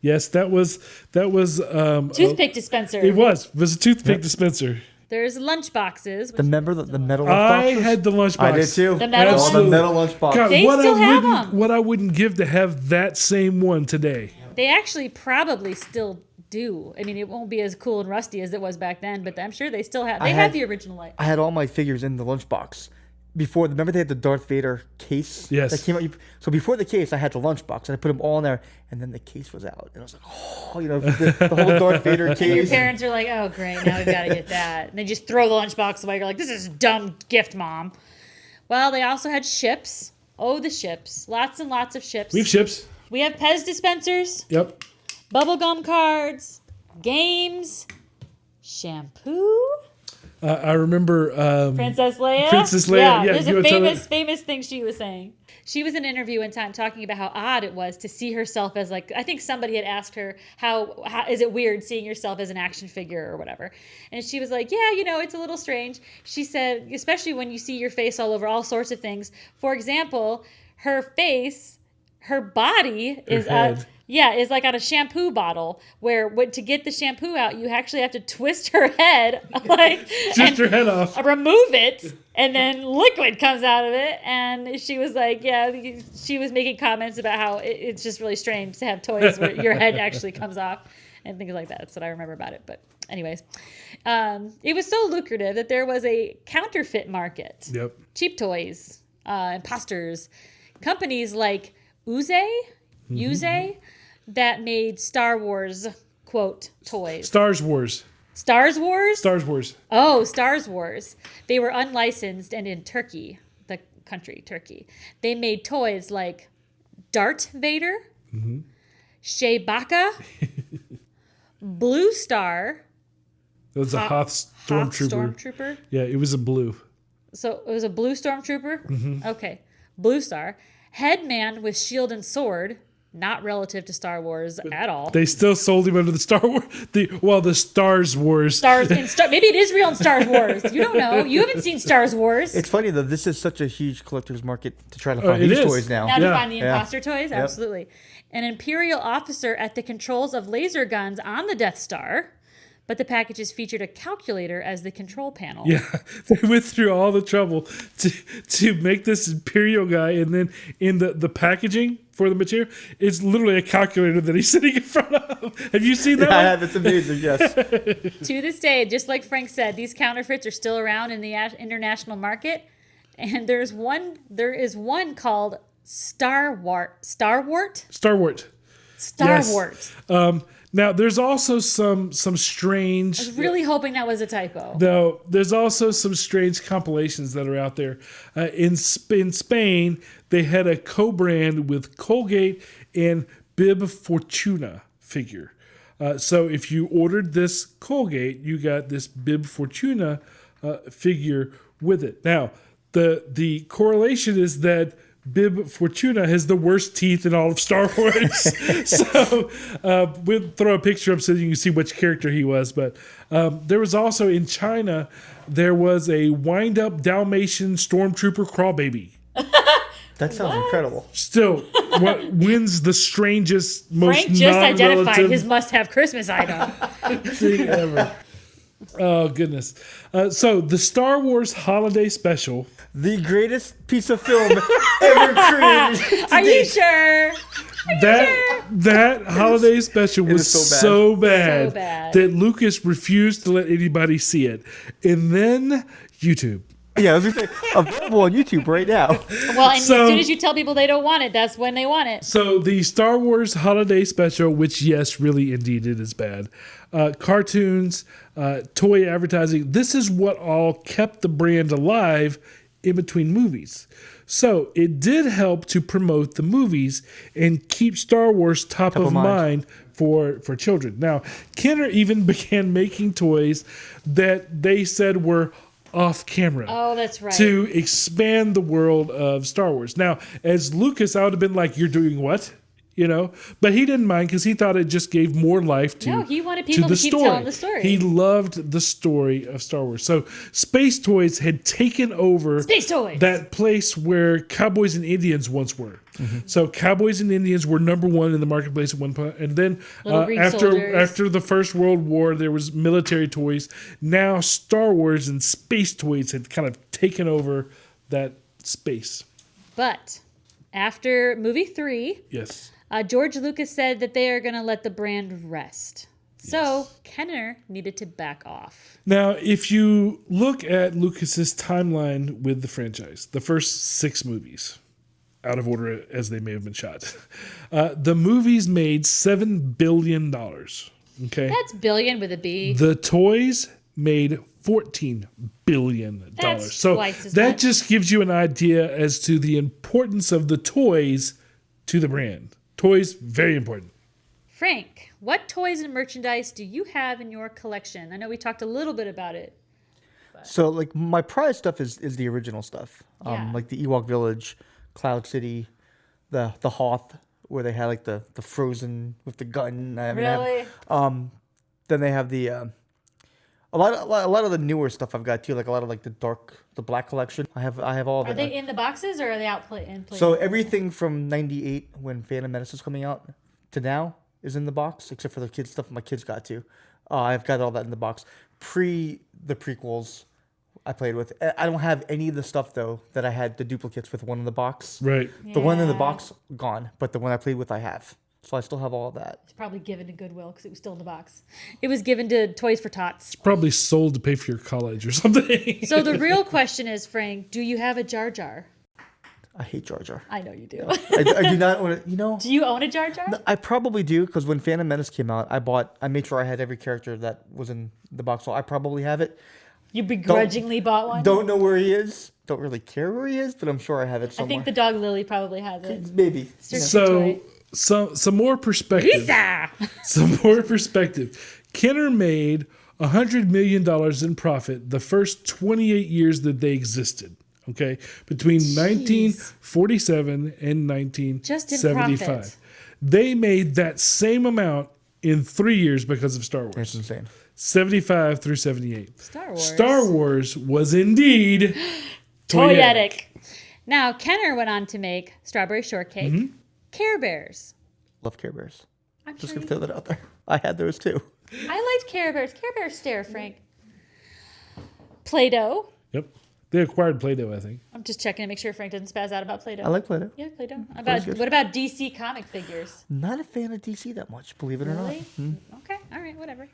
Yes, that was Toothpick dispenser. It was a toothpick dispenser. There's lunch boxes. The metal lunch I boxes? had the lunchbox. I did too. The metal All the ones? metal lunch box. God, They still have them. What I wouldn't give to have that same one today. They actually probably still do. I mean, it won't be as cool and rusty as it was back then, but I'm sure they still have. They have the original light. I had all my figures in the lunchbox. Remember they had the Darth Vader case? Yes. That came out. So before the case, I had the lunchbox, and I put them all in there, and then the case was out, and I was like, oh, the whole Darth Vader Your case. parents are like, oh, great, now we've got to get that. And they just throw the lunchbox away. You're like, this is a dumb gift, Mom. Well, they also had ships. Oh, the ships. Lots and lots of ships. We have ships. We have Pez dispensers, Yep. bubblegum cards, games, shampoo. I remember Princess Leia. Princess Leia, yeah, there's you a were telling- famous thing she was saying. She was in an interview one time talking about how odd it was to see herself as I think somebody had asked her how is it weird seeing yourself as an action figure or whatever, and she was like, yeah, it's a little strange. She said, especially when you see your face all over all sorts of things. For example, her face, her body is head. is like on a shampoo bottle where to get the shampoo out, you actually have to twist her head, Twist her head off. remove it, and then liquid comes out of it. And she was like, she was making comments about how it's just really strange to have toys where your head actually comes off and things like that. That's what I remember about it. But anyways, it was so lucrative that there was a counterfeit market. Yep. Cheap toys, imposters, companies like Uze, that made Star Wars, quote, toys. Stars Wars. Stars Wars? Stars Wars. Oh, Stars Wars. They were unlicensed, and in Turkey, the country Turkey, they made toys like Darth Vader, Chewbacca, Blue Star. That was a Hoth Stormtrooper. Stormtrooper. Yeah, it was a blue. So it was a blue Stormtrooper? Okay. Blue Star. Headman with shield and sword. Not relative to Star Wars at all. They still sold him under the Star Wars. The Stars Wars. Maybe it is real in Star Wars. You don't know. You haven't seen Star Wars. It's funny though. This is such a huge collector's market to try to find it these is. toys now. Now to Yeah. find the imposter toys? Absolutely. An Imperial officer at the controls of laser guns on the Death Star, but the packages featured a calculator as the control panel. Yeah, they went through all the trouble to make this Imperial guy, and then in the packaging for the material, it's literally a calculator that he's sitting in front of. Have you seen that I one? have. It's amazing. Yes. To this day, just like Frank said, these counterfeits are still around in the international market, and there is one called Starwart. Star Wars. Starwart. Now, there's also some strange. I was really hoping that was a typo. No, there's also some strange compilations that are out there. In Spain, they had a co-brand with Colgate and Bib Fortuna figure. So if you ordered this Colgate, you got this Bib Fortuna figure with it. Now, the correlation is that Bib Fortuna has the worst teeth in all of Star Wars. So we'll throw a picture up so you can see which character he was. But there was also in China, there was a wind-up Dalmatian stormtrooper crawbaby. That sounds incredible. Still, what wins the strangest, most Frank just identified non-relative his must-have Christmas item. thing ever. Oh, goodness. So the Star Wars Holiday Special. The greatest piece of film ever created. Are you sure? That holiday special was is so bad, So bad. that Lucas refused to let anybody see it. And then YouTube. Yeah, I was gonna say available on YouTube right now. Well, and So- as soon as you tell people they don't want it, that's when they want it. So the Star Wars Holiday Special, which yes, really indeed it is bad. Cartoons, toy advertising. This is what all kept the brand alive in between movies. So it did help to promote the movies and keep Star Wars top of mind for children. Now, Kenner even began making toys that they said were off camera. Oh, that's right. To expand the world of Star Wars. Now, as Lucas, I would have been like, you're doing what? But he didn't mind because he thought it just gave more life to. No, he wanted people the to keep story. telling the story. He loved the story of Star Wars. So Space Toys had taken over Space Toys! that place where Cowboys and Indians once were. So Cowboys and Indians were number one in the marketplace at one point, and then after the First World War, there was military toys. Now Star Wars and Space Toys had kind of taken over that space. But after movie 3, Yes. George Lucas said that they are going to let the brand rest. So Kenner needed to back off. Now, if you look at Lucas's timeline with the franchise, the first 6 movies, out of order as they may have been shot, the movies made $7 billion. Okay, That's billion with a B. the toys made $14 billion. That's So twice as that much. just gives you an idea as to the importance of the toys to the brand. Toys, very important. Frank, what toys and merchandise do you have in your collection? I know we talked a little bit about it. So like my prize stuff is the original stuff. Yeah. Like the Ewok Village, Cloud City, the Hoth, where they had like the Frozen with the gun. Really? Then they have the a lot of the newer stuff I've got too, like a lot of like the Black collection. I have all of Are it. they in the boxes or are they out in play? So everything from '98 when Phantom Menace was coming out to now is in the box, except for the kids stuff my kids got too. I've got all that in the box. The prequels I played with. I don't have any of the stuff though that I had the duplicates with one in the box. Right. The one in the Yeah. box gone, but the one I played with I have. So I still have all of that. It's probably given to Goodwill because it was still in the box. It was given to Toys for Tots. Probably sold to pay for your college or something. So the real question is, Frank, do you have a Jar Jar? I hate Jar Jar. I know you do. I do not want to. Do you own a Jar Jar? I probably do because when Phantom Menace came out, I made sure I had every character that was in the box. So I probably have it. You begrudgingly bought one? Don't know where he is. Don't really care where he is, but I'm sure I have it I somewhere. think the dog Lily probably has it. Maybe. Search for So toy. some more perspective. Lisa! Some more perspective. Kenner made $100 million in profit the first 28 years that they existed. Okay, between 1947 and 1975, profit. they made that same amount in 3 years because of Star Wars. That's insane. 75 through 78. Star Wars. Star Wars was indeed Toyetic. Now, Kenner went on to make Strawberry Shortcake, Mm-hmm. Care Bears. Love Care Bears. I'm Just sure gonna throw that out there. I had those too. I liked Care Bears. Care Bears stare, Frank. Play-Doh. Yep. They acquired Play-Doh, I think. I'm just checking to make sure Frank doesn't spaz out about Play-Doh. I like Play-Doh. Yeah, Play-Doh. good. What about DC comic figures? Not a fan of DC that much, believe it or Really? not. Okay, all right, whatever.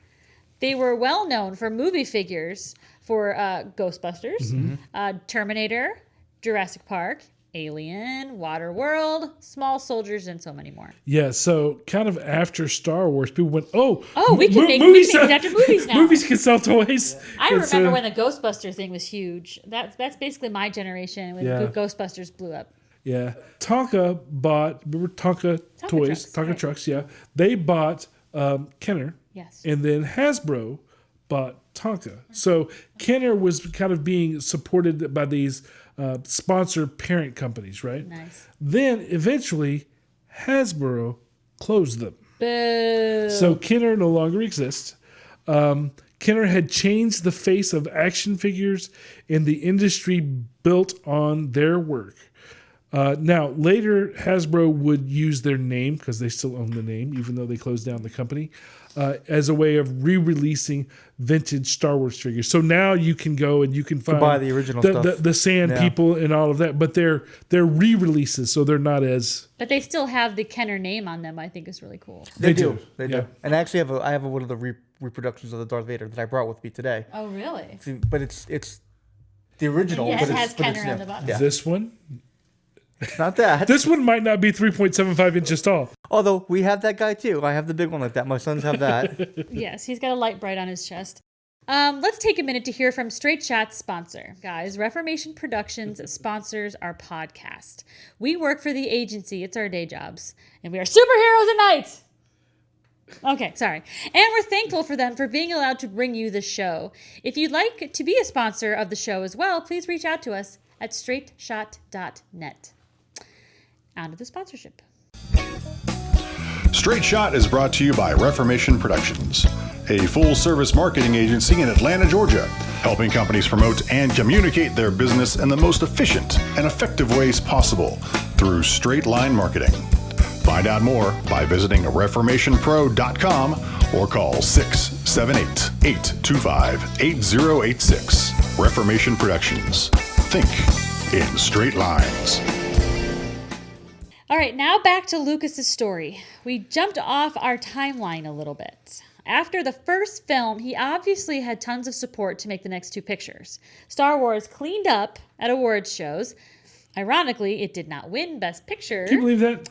They were well known for movie figures for Ghostbusters, Terminator, Jurassic Park, Alien, Waterworld, Small Soldiers, and so many more. Yeah, so kind of after Star Wars, people went, oh, we can make movies after movies now. Movies can sell toys. I And remember so- when the Ghostbuster thing was huge. That's basically my generation when Yeah. Ghostbusters blew up. Yeah. Tonka bought, remember Tonka toys? trucks, Tonka right. trucks, yeah. They bought Kenner. Yes. And then Hasbro bought Tonka. So Kenner was kind of being supported by these sponsor parent companies, right? Nice. Then eventually Hasbro closed them. Boo. So Kenner no longer exists. Kenner had changed the face of action figures, and the industry built on their work. Now, later, Hasbro would use their name, because they still own the name, even though they closed down the company, as a way of re-releasing vintage Star Wars figures. So now you can go and you can find buy the original stuff. the Sand Yeah. People and all of that, but they're re-releases, so they're not as... But they still have the Kenner name on them. I think is really cool. They do. They Yeah. do. And I actually have one of the reproductions of the Darth Vader that I brought with me today. Oh, really? But it's the original. Yeah, but it it's, has but it's Kenner new. on the bottom. Yeah. This one? It's not that. This one might not be 3.75 inches tall. Although we have that guy too. I have the big one like that. My sons have that. Yes, he's got a light bright on his chest. Let's take a minute to hear from Straight Shot's sponsor. Guys, Reformation Productions sponsors our podcast. We work for the agency. It's our day jobs. And we are superheroes at night. Okay, sorry. And we're thankful for them for being allowed to bring you the show. If you'd like to be a sponsor of the show as well, please reach out to us at straightshot.net. On to the sponsorship. Straight Shot is brought to you by Reformation Productions, a full-service marketing agency in Atlanta, Georgia, helping companies promote and communicate their business in the most efficient and effective ways possible through straight line marketing. Find out more by visiting reformationpro.com or call 678-825-8086. Reformation Productions. Think in straight lines. All right, now back to Lucas's story. We jumped off our timeline a little bit. After the first film, he obviously had tons of support to make the next two pictures. Star Wars cleaned up at awards shows. Ironically, it did not win Best Picture. Can you believe that?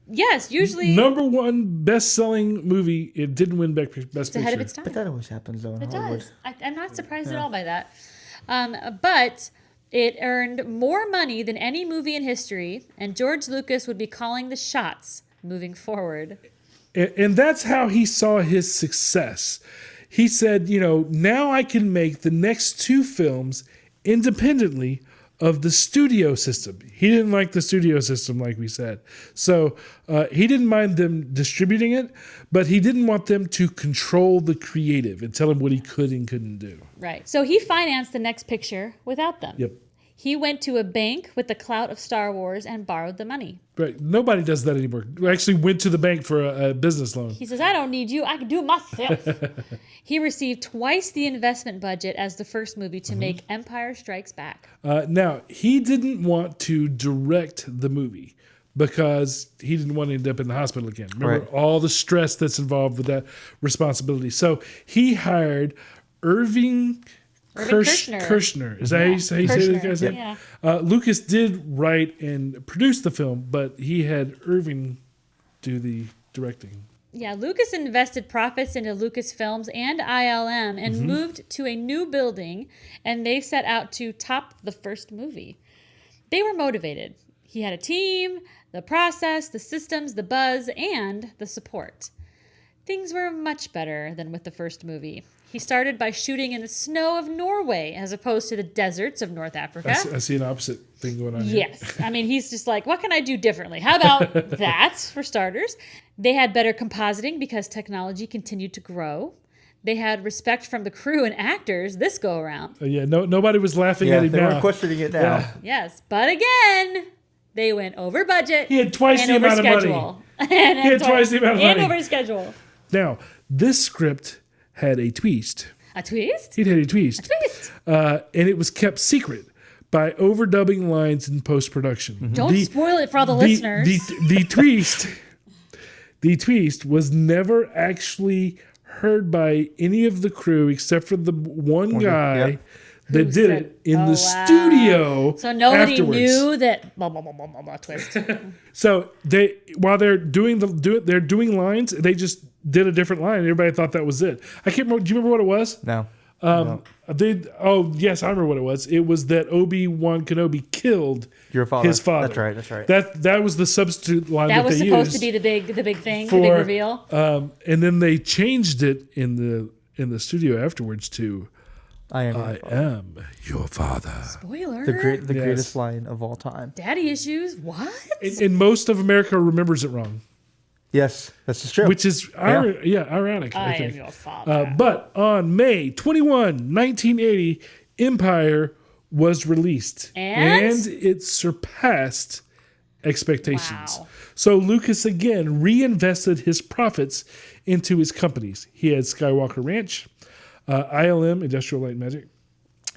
Yes, usually Number one best-selling movie, it didn't win Best Picture. it's ahead of its time. But that always happens, though. It does. I'm not surprised at all by that. But it earned more money than any movie in history, and George Lucas would be calling the shots moving forward. And that's how he saw his success. He said, now I can make the next two films independently of the studio system. He didn't like the studio system, like we said. So he didn't mind them distributing it, but he didn't want them to control the creative and tell him what he could and couldn't do. Right. So he financed the next picture without them. Yep. He went to a bank with the clout of Star Wars and borrowed the money. Right. Nobody does that anymore. We actually went to the bank for a business loan. He says, I don't need you. I can do it myself. He received twice the investment budget as the first movie to make Empire Strikes Back. Now, he didn't want to direct the movie because he didn't want to end up in the hospital again. Remember all the stress that's involved with that responsibility. So he hired Irving Kershner. Is that how you say the guy's name? Yeah. Lucas did write and produce the film, but he had Irving do the directing. Yeah, Lucas invested profits into Lucasfilms and ILM and moved to a new building, and they set out to top the first movie. They were motivated. He had a team, the process, the systems, the buzz, and the support. Things were much better than with the first movie. He started by shooting in the snow of Norway as opposed to the deserts of North Africa. I see an opposite thing going on here. Yes. I mean, he's just like, what can I do differently? How about that, for starters? They had better compositing because technology continued to grow. They had respect from the crew and actors this go around. Nobody was laughing at him they now. weren't questioning it now. Yeah. Yes, but again, they went over budget. He had twice and the over amount of money. schedule. And He had twice the amount of and money. over schedule. Now, this script had a twist. A twist? It had a twist. Twist. And it was kept secret by overdubbing lines in post-production. Don't spoil it for all the listeners. The twist was never actually heard by any of the crew except for the one guy that did it in the studio. So nobody afterwards. knew that blah, blah, blah, blah, blah, blah, twist. So while they're doing lines, they just did a different line. Everybody thought that was it. I can't remember. Do you remember what it was? No. Yes, I remember what it was. It was that Obi-Wan Kenobi killed his father. That's right. That was the substitute line that was they supposed used to be the big thing, the big reveal. And then they changed it in the studio afterwards to I am your father. Spoiler. The greatest line of all time. Daddy issues? What? And most of America remembers it wrong. Yes, that's true. Which is ironic, I think. am your father. But on May 21, 1980, Empire was released. And it surpassed expectations. Wow. So Lucas again reinvested his profits into his companies. He had Skywalker Ranch, ILM, Industrial Light and Magic,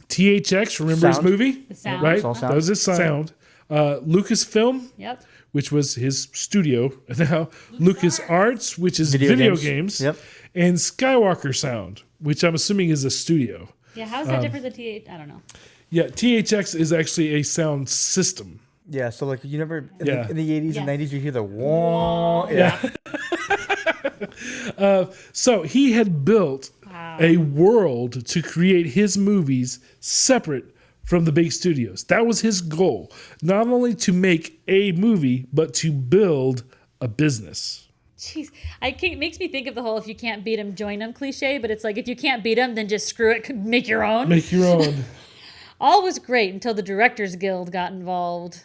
THX, remember his movie? The Sound. Right? All sound. That was his sound. Lucasfilm, Yep. which was his studio. Now, LucasArts, which is video games. Yep. And Skywalker Sound, which I'm assuming is a studio. Yeah, how is that different than TH? I don't know. Yeah, THX is actually a sound system. Yeah, so like you never in Yeah. the 80s and Yes. 90s you hear the wah. Yeah. So he had built a world to create his movies separate from the big studios. That was his goal. Not only to make a movie, but to build a business. Jeez, it makes me think of the whole "if you can't beat them, join them" cliche. But it's like if you can't beat them, then just screw it, make your own. Make your own. All was great until the Directors Guild got involved.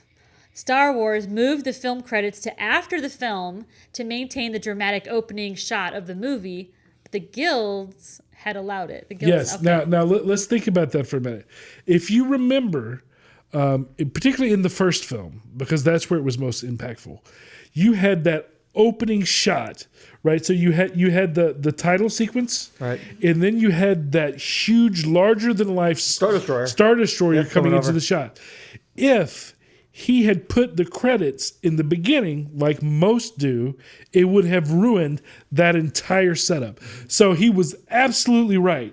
Star Wars moved the film credits to after the film to maintain the dramatic opening shot of the movie, but the guilds had allowed it. The guilds, Yes. okay. Now let's think about that for a minute. If you remember, particularly in the first film, because that's where it was most impactful, you had that opening shot, right? So you had the title sequence, Right. and then you had that huge, larger than life Star Destroyer. coming coming into over. the shot. If he had put the credits in the beginning, like most do, it would have ruined that entire setup. So he was absolutely right,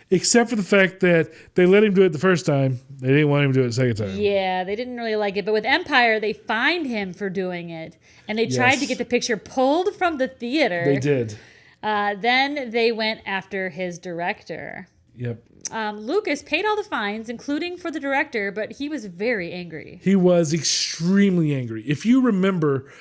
except for the fact that they let him do it the first time. They didn't want him to do it the second time. Yeah, they didn't really like it. But with Empire, they fined him for doing it. And they tried to Yes. get the picture pulled from the theater. They did. Then they went after his director. Yep. Lucas paid all the fines, including for the director, but he was very angry. He was extremely angry. If you remember,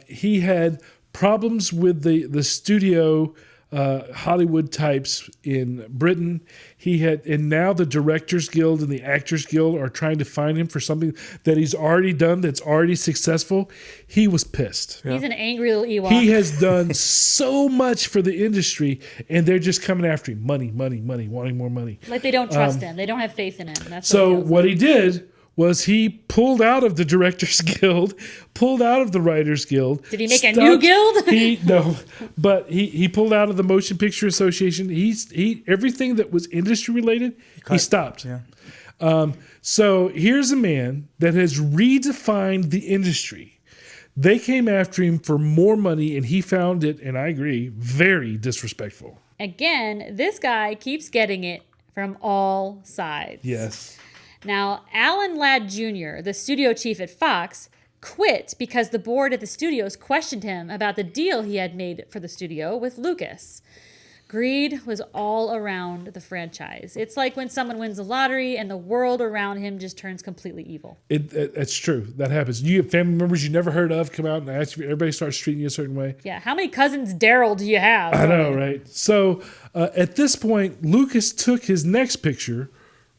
he had problems with the studio Hollywood types in Britain. And now the Directors Guild and the Actors Guild are trying to find him for something that he's already done that's already successful. He was pissed. He's an angry little Ewok. He has done so much for the industry, and they're just coming after him. Money, wanting more money. Like they don't trust him. They don't have faith in him. That's So what it feels what like. he did was he pulled out of the Directors Guild, pulled out of the Writers Guild. Did he make a new guild? He pulled out of the Motion Picture Association. He everything that was industry related, he stopped. Yeah. So here's a man that has redefined the industry. They came after him for more money, and he found it, and I agree, very disrespectful. Again, this guy keeps getting it from all sides. Yes. Now, Alan Ladd Jr., the studio chief at Fox, quit because the board at the studios questioned him about the deal he had made for the studio with Lucas. Greed was all around the franchise. It's like when someone wins the lottery and the world around him just turns completely evil. It's true. That happens. You have family members you never heard of come out and ask you, everybody starts treating you a certain way. Yeah, how many cousins Daryl do you have? I know, right? So at this point, Lucas took his next picture,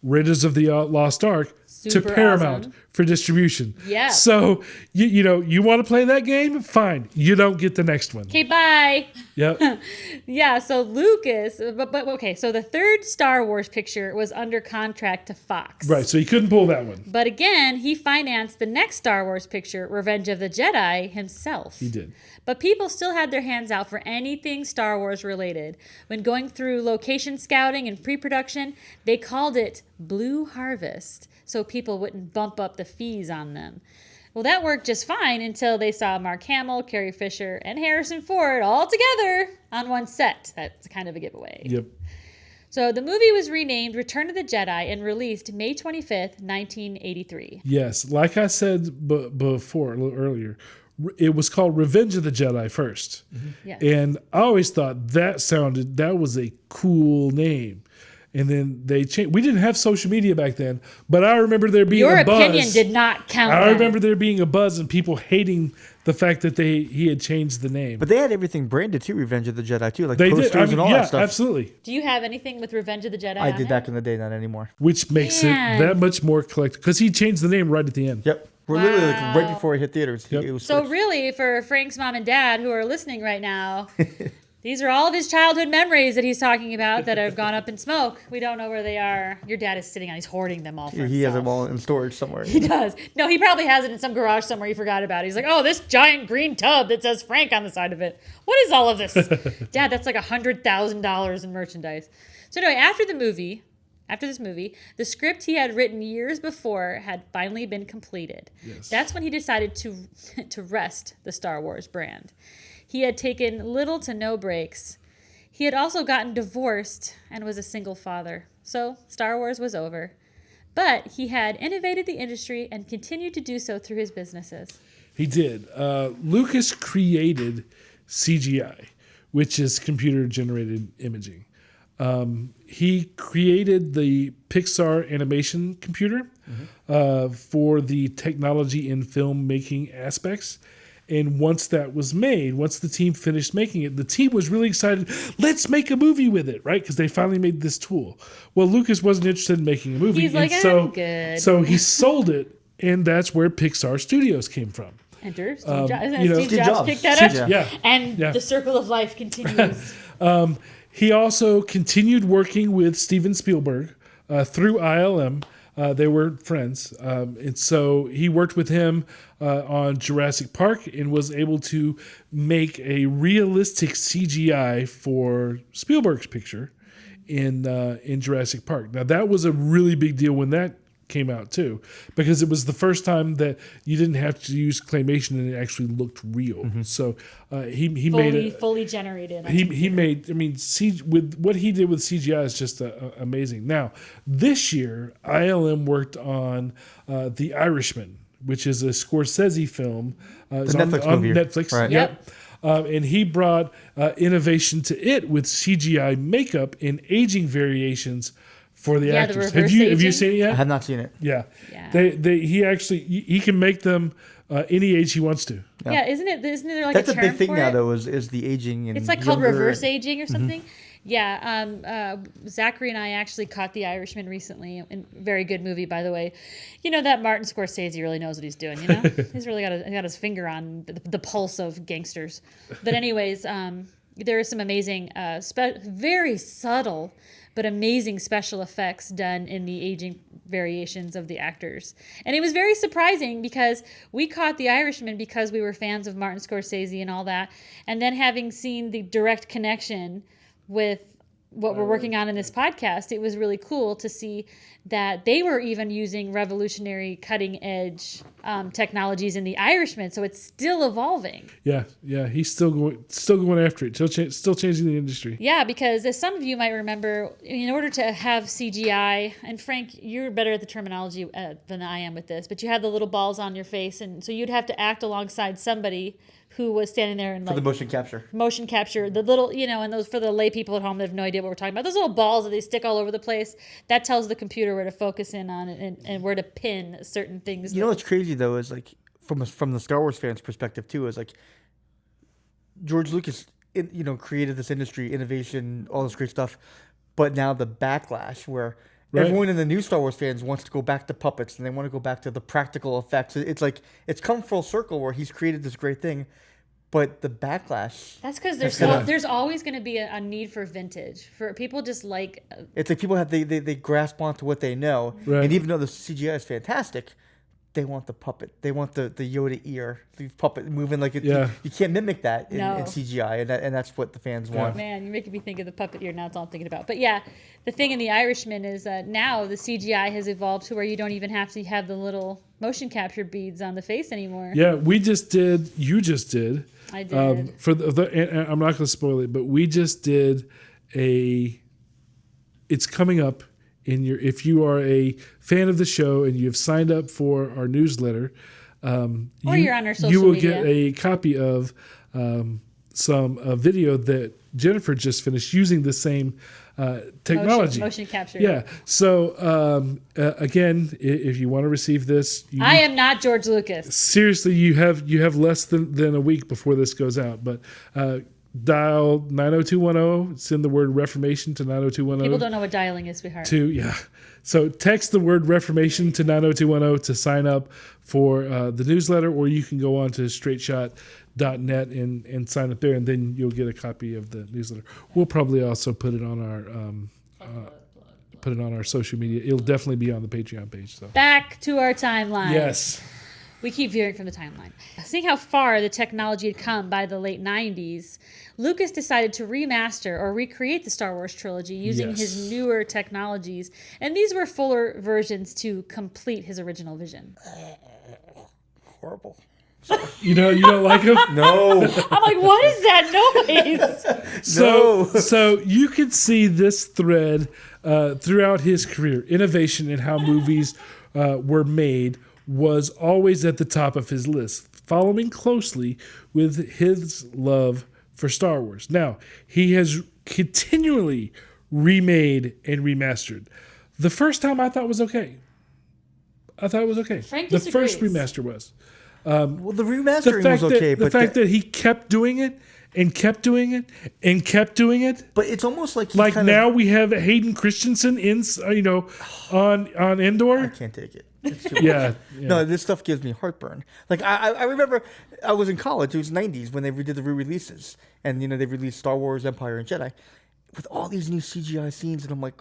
Raiders of the Lost Ark, Super to Paramount awesome. for distribution. Yeah. So, you want to play that game? Fine. You don't get the next one. Okay, bye. Yep. Yeah, so Lucas, but okay, so the third Star Wars picture was under contract to Fox. Right. So he couldn't pull that one. But again, he financed the next Star Wars picture, Revenge of the Jedi, himself. He did. But people still had their hands out for anything Star Wars related. When going through location scouting and pre-production, they called it Blue Harvest, so people wouldn't bump up the fees on them. Well, that worked just fine until they saw Mark Hamill, Carrie Fisher, and Harrison Ford all together on one set. That's kind of a giveaway. Yep. So the movie was renamed Return of the Jedi and released May 25th, 1983. Yes. Like I said before, a little earlier, it was called Revenge of the Jedi first. Yes. And I always thought that was a cool name. And then they changed. We didn't have social media back then, but I remember there being Your a buzz. opinion did not count. I then. remember there being a buzz and people hating the fact that he had changed the name. But they had everything branded too, Revenge of the Jedi too, like They posters did. I mean, and all yeah, that stuff. absolutely. Do you have anything with Revenge of the Jedi? I on did it? back in the day, not anymore. Which makes Man. it that much more collectible because he changed the name right at the end. Yep. We're literally like right Wow. before it hit theaters. Yep. It was So switched. really, for Frank's mom and dad who are listening right now, these are all of his childhood memories that he's talking about that have gone up in smoke. We don't know where they are. Your dad is sitting on; he's hoarding them all for He has himself. them all in storage somewhere. He does. No, he probably has it in some garage somewhere. He forgot about it. He's like, oh, this giant green tub that says Frank on the side of it. What is all of this? Dad, that's like $100,000 in merchandise. So anyway, after this movie, the script he had written years before had finally been completed. Yes. That's when he decided to rest the Star Wars brand. He had taken little to no breaks. He had also gotten divorced and was a single father. So Star Wars was over. But he had innovated the industry and continued to do so through his businesses. He did. Lucas created CGI, which is computer generated imaging. He created the Pixar animation computer for the technology in filmmaking aspects. And once that was made, once the team finished making it, the team was really excited. Let's make a movie with it, right? Because they finally made this tool. Well, Lucas wasn't interested in making a movie. He's like, and so, I'm good. So he sold it And that's where Pixar Studios came from. Enter Steve Jobs. Steve Steve Jobs picked that up. Yeah. And Yeah. the circle of life continues. He also continued working with Steven Spielberg through ILM. They were friends. And so he worked with him on Jurassic Park and was able to make a realistic CGI for Spielberg's picture in Jurassic Park. Now, that was a really big deal when that came out too, because it was the first time that you didn't have to use claymation and it actually looked real. So he made it fully generated. he made, I mean, with what he did with CGI is just amazing. Now, this year, ILM worked on The Irishman, which is a Scorsese film. It's Netflix on movie. Netflix. Right. Yep. And he brought innovation to it with CGI makeup and aging variations for the actors. reverse Have you aging. seen it I yet? have not seen it. Yeah. Yeah. He can make them any age he wants to. Yeah, isn't there like That's a a term big thing for now, it? though, is the aging. And It's like called younger reverse and- aging or something. Yeah, Zachary and I actually caught The Irishman recently. Very good movie, by the way. You know that Martin Scorsese really knows what he's doing. You know, he's really got his finger on the pulse of gangsters. But anyways, there are some amazing, very subtle but amazing special effects done in the aging variations of the actors. And it was very surprising because we caught The Irishman because we were fans of Martin Scorsese and all that. And then having seen the direct connection with what we're working on in this podcast, it was really cool to see that they were even using revolutionary cutting edge technologies in The Irishman. So it's still evolving. Yeah. He's still going after it. Still changing the industry. Yeah, because as some of you might remember, in order to have CGI, and Frank, you're better at the terminology than I am with this, but you had the little balls on your face, and so you'd have to act alongside somebody who was standing there and for the motion capture. the little, and those for the lay people at home that have no idea what we're talking about, those little balls that they stick all over the place, that tells the computer where to focus in on it and where to pin certain things. You know what's crazy though is like from the Star Wars fans' perspective too is like George Lucas, created this industry, innovation, all this great stuff, but now the backlash where everyone in the new Star Wars fans wants to go back to puppets and they want to go back to the practical effects. It's like it's come full circle where he's created this great thing, but the backlash. That's because there's always going to be a need for vintage. For people just like. It's like people they grasp onto what they know, Right. and even though the CGI is fantastic, they want the puppet. They want the Yoda ear, the puppet moving like it. Yeah. You can't mimic that in No. CGI, and that's what the fans want. Man, you're making me think of the puppet ear. Now that's all I'm thinking about. But yeah, the thing in The Irishman is now the CGI has evolved to where you don't even have to have the little motion capture beads on the face anymore. Yeah, you just did. I did. For and I'm not going to spoil it, but we just did it's coming up if you are a fan of the show and you've signed up for our newsletter, you're on our social you will media. get a copy of some video that Jennifer just finished using the same technology. Motion capture. Yeah. So again, if you want to receive this, I am not George Lucas. seriously, you have less than a week before this goes out. But dial 90210. Send the word Reformation to 90210. People don't know what dialing is, sweetheart. So text the word Reformation to 90210 to sign up for the newsletter, or you can go on to straightshot.net and sign up there, and then you'll get a copy of the newsletter. We'll probably also put it on our social media. It'll definitely be on the Patreon page. So Back to our timeline. yes. We keep veering from the timeline. Seeing how far the technology had come by the late 90s, Lucas decided to remaster or recreate the Star Wars trilogy using his newer technologies. And these were fuller versions to complete his original vision. Horrible. You don't like them? No. I'm like, what is that noise? So you can see this thread throughout his career. Innovation in how movies were made was always at the top of his list, following closely with his love for Star Wars. Now, he has continually remade and remastered. The first time I thought was okay. Frank The first disagrees. remaster was. Well, the The remastering fact was okay, that the but fact that he kept doing it and kept doing it and kept doing it. but it's almost like he's Like kind now of, we have Hayden Christensen in, on I Endor. can't take it. It's too much. Yeah, No, this stuff gives me heartburn. Like I remember I was in college. It was '90s when they redid the re-releases, and they released Star Wars, Empire, and Jedi with all these new CGI scenes, and I'm like,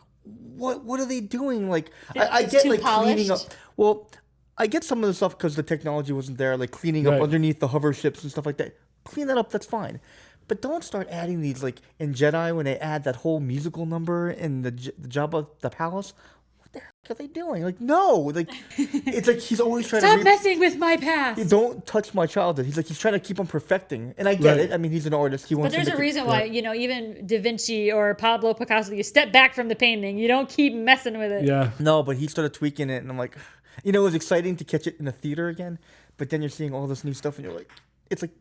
what are they doing? Like I It's get too like cleaning up. polished? Well, I get some of the stuff because the technology wasn't there, like cleaning up Right. underneath the hover ships and stuff like that. Clean that up, that's fine. But don't start adding these, like in Jedi when they add that whole musical number in the Jabba the palace. What the heck are they doing? Like, no, like it's like he's always trying Stop to. messing with my past. Don't touch my childhood. He's trying to keep on perfecting, and I get Right. it. I mean, he's an artist. He But wants. there's to a make reason why, even Da Vinci or Pablo Picasso, you step back from the painting. You don't keep messing with it. Yeah. No, but he started tweaking it, and I'm like, it was exciting to catch it in the theater again. But then you're seeing all this new stuff, and you're like, it's like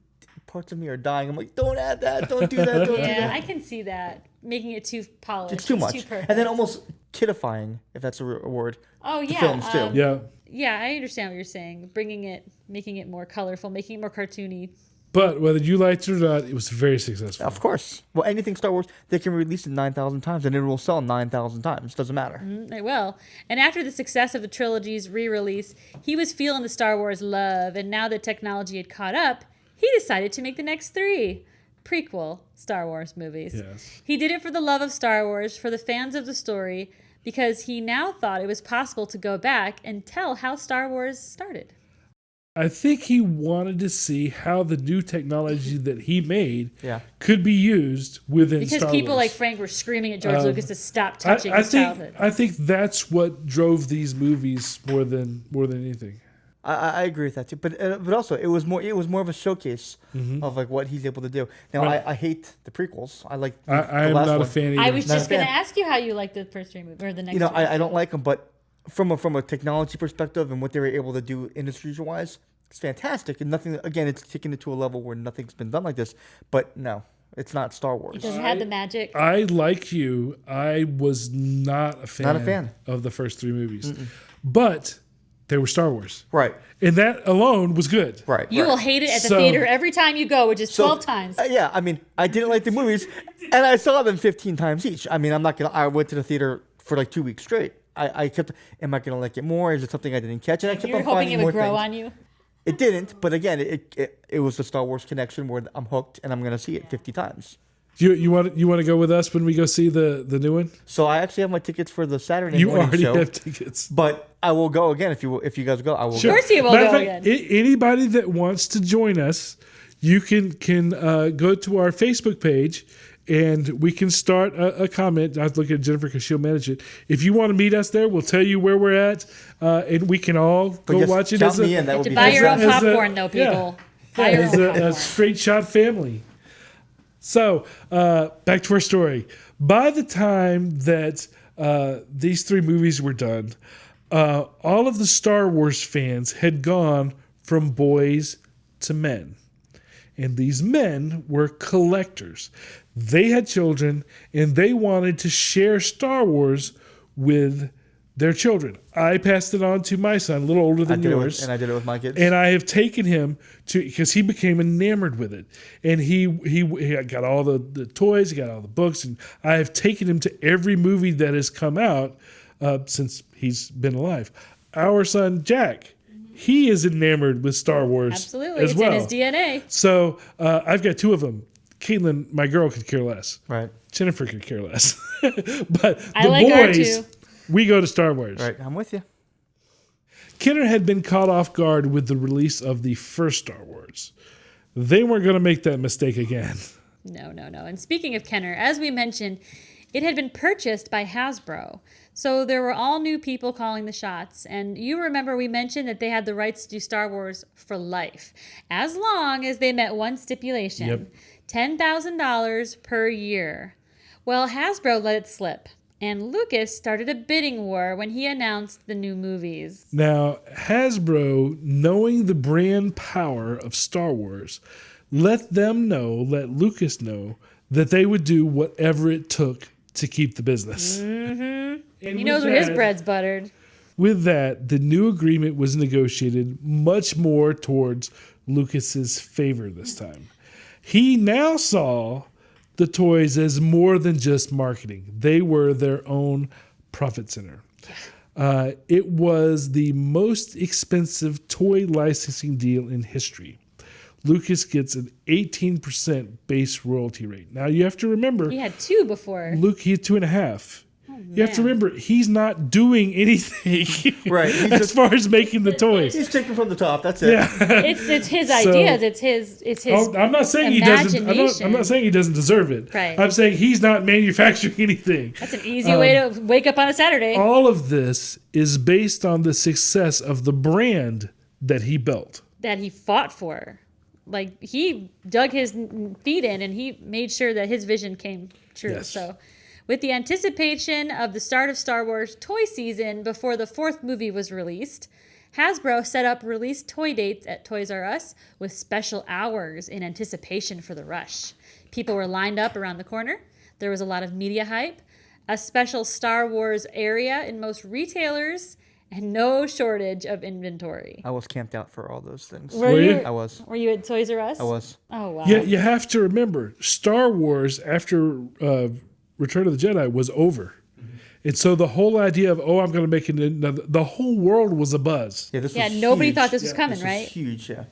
parts of me are dying. I'm like, don't add that. Don't do that. Don't do Yeah, that. I can see that. Making it too polished. It's too much, Too perfect. and then almost kidifying, if that's a word. Oh, the yeah. films too. Yeah. Yeah, I understand what you're saying. Making it more colorful, making it more cartoony. But whether you liked it or not, it was very successful. Of course. Well, anything Star Wars, they can release it 9,000 times, and it will sell 9,000 times. Doesn't matter. It will. And after the success of the trilogy's re-release, he was feeling the Star Wars love, and now that technology had caught up, he decided to make the next 3 prequel Star Wars movies. Yes. He did it for the love of Star Wars, for the fans of the story, because he now thought it was possible to go back and tell how Star Wars started. I think he wanted to see how the new technology that he made Yeah. could be used within Because Star people Wars. like Frank were screaming at George Lucas to stop touching I his childhood. think that's what drove these movies more than anything. I agree with that too, but also it was more of a showcase of like what he's able to do. Now Right. I hate the prequels. I like the I am last not one. a fan either. I was Not a just going to fan. ask you how you liked the first 3 movies, or the next 3. I don't like them, but from a technology perspective and what they were able to do industry wise, it's fantastic. And nothing again, it's taken it to a level where nothing's been done like this. But no, it's not Star Wars. It doesn't have the magic. I like you. I was not a fan, Not a fan. of the first 3 movies, but they were Star Wars, Right, and that alone was good. right. You right. will hate it at the So- theater every time you go, which is 12 times. Yeah, I mean, I didn't like the movies, and I saw them 15 times each. I mean, I'm not gonna. I went to the theater for like 2 weeks straight. I kept. Am I gonna like it more? Is it something I didn't catch? And I kept You're on hoping finding it more would grow things. on you. It didn't, but again, it was the Star Wars connection where I'm hooked and I'm gonna see it 50 times. You want to go with us when we go see the new one? So I actually have my tickets for the Saturday You morning already show, have tickets. but I will go again if you guys go. I will. Sure. Go. Of course he will Matter go of fact, again. Anybody that wants to join us, you can go to our Facebook page, and we can start a comment. I have to look at Jennifer because she'll manage it. If you want to meet us there, we'll tell you where we're at, and we can all go just watch it count as me in. That To would be buy your own as a- popcorn, though, yeah. people. Buy your as own a popcorn. straight shot family. So back to our story. By the time that these 3 movies were done, all of the Star Wars fans had gone from boys to men. And these men were collectors. They had children, and they wanted to share Star Wars with their children. I passed it on to my son, a little older than yours. and I did it with my kids. And I have taken him to, because he became enamored with it, and he got all the toys, he got all the books, and I have taken him to every movie that has come out since he's been alive. Our son Jack, he is enamored with Star Wars. Absolutely. as It's well. in his DNA. So I've got 2 of them. Caitlin, my girl, could care less. right, Jennifer could care less. But I the like her boys, too. we go to Star Wars. right. I'm with you. Kenner had been caught off guard with the release of the first Star Wars. They weren't going to make that mistake again. No. And speaking of Kenner, as we mentioned, it had been purchased by Hasbro. So there were all new people calling the shots. And you remember we mentioned that they had the rights to do Star Wars for life, as long as they met one stipulation. Yep. $10,000 per year. Well, Hasbro let it slip. And Lucas started a bidding war when he announced the new movies. Now, Hasbro, knowing the brand power of Star Wars, let Lucas know that they would do whatever it took to keep the business. He knows where his bread's buttered. with that, the new agreement was negotiated much more towards Lucas's favor this time. He now saw the toys as more than just marketing. They were their own profit center. It was the most expensive toy licensing deal in history. Lucas gets an 18% base royalty rate. Now you have to remember, He had 2 before. Luke, he had 2.5. You have to remember, he's not doing anything Right. He's as just, far as making the toys. he's taking from the top. That's it. Yeah. It's his ideas. It's his I'm not saying he doesn't. imagination. I'm not saying he doesn't deserve it. Right. I'm saying he's not manufacturing anything. That's an easy way to wake up on a Saturday. All of this is based on the success of the brand that he built. That he fought for. Like, he dug his feet in and he made sure that his vision came true. Yes. So, with the anticipation of the start of Star Wars toy season before the 4th movie was released, Hasbro set up release toy dates at Toys R Us with special hours in anticipation for the rush. People were lined up around the corner. There was a lot of media hype, a special Star Wars area in most retailers, and no shortage of inventory. I was camped out for all those things. Were you? I was. Were you at Toys R Us? I was. Oh, wow. Yeah, you have to remember, Star Wars after Return of the Jedi was over. And so the whole idea of, I'm going to make another, the whole world was abuzz. Yeah, this Yeah, was nobody huge. thought this was coming, This right? was huge, yeah.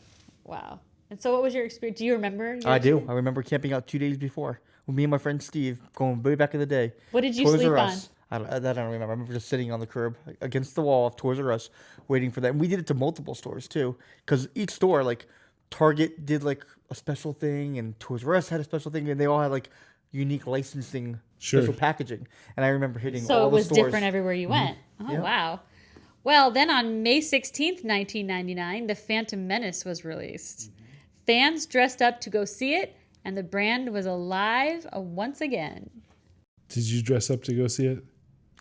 Wow. And so what was your experience? Do you remember? I do. I remember camping out 2 days before with me and my friend Steve going way back in the day. What did you Toys sleep R on? Us. I don't remember. I remember just sitting on the curb against the wall of Toys R Us waiting for that. And we did it to multiple stores too. Because each store, like Target did like a special thing and Toys R Us had a special thing. And they all had like unique licensing special packaging. And I remember hitting So all it the was stores. different everywhere you went. Oh, Yeah. wow. Well, then on May 16th, 1999, The Phantom Menace was released. Fans dressed up to go see it, and the brand was alive once again. Did you dress up to go see it?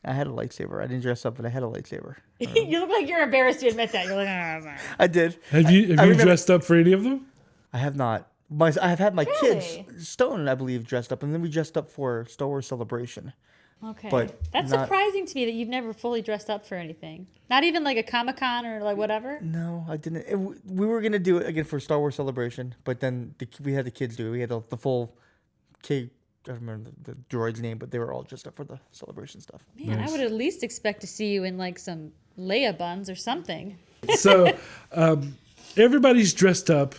I had a lightsaber. I didn't dress up, but I had a lightsaber. You look like you're embarrassed to admit that. You're like, oh, I did. Have you remember- dressed up for any of them? I have not. I have had my Really? kids, Stone, I believe, dressed up. And then we dressed up for Star Wars Celebration. okay. But That's not- surprising to me that you've never fully dressed up for anything. Not even like a Comic-Con or like whatever. No, I didn't. We were going to do it again for Star Wars Celebration, but then we had the kids do it. We had the full I don't remember the droid's name, but they were all dressed up for the celebration stuff. Man, I would at least expect to see you in like some Leia buns or something. So everybody's dressed up.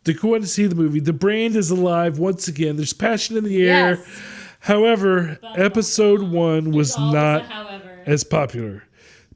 They're going to see the movie. The brand is alive once again. There's passion in the air. Yes. However, episode 1 was not as popular.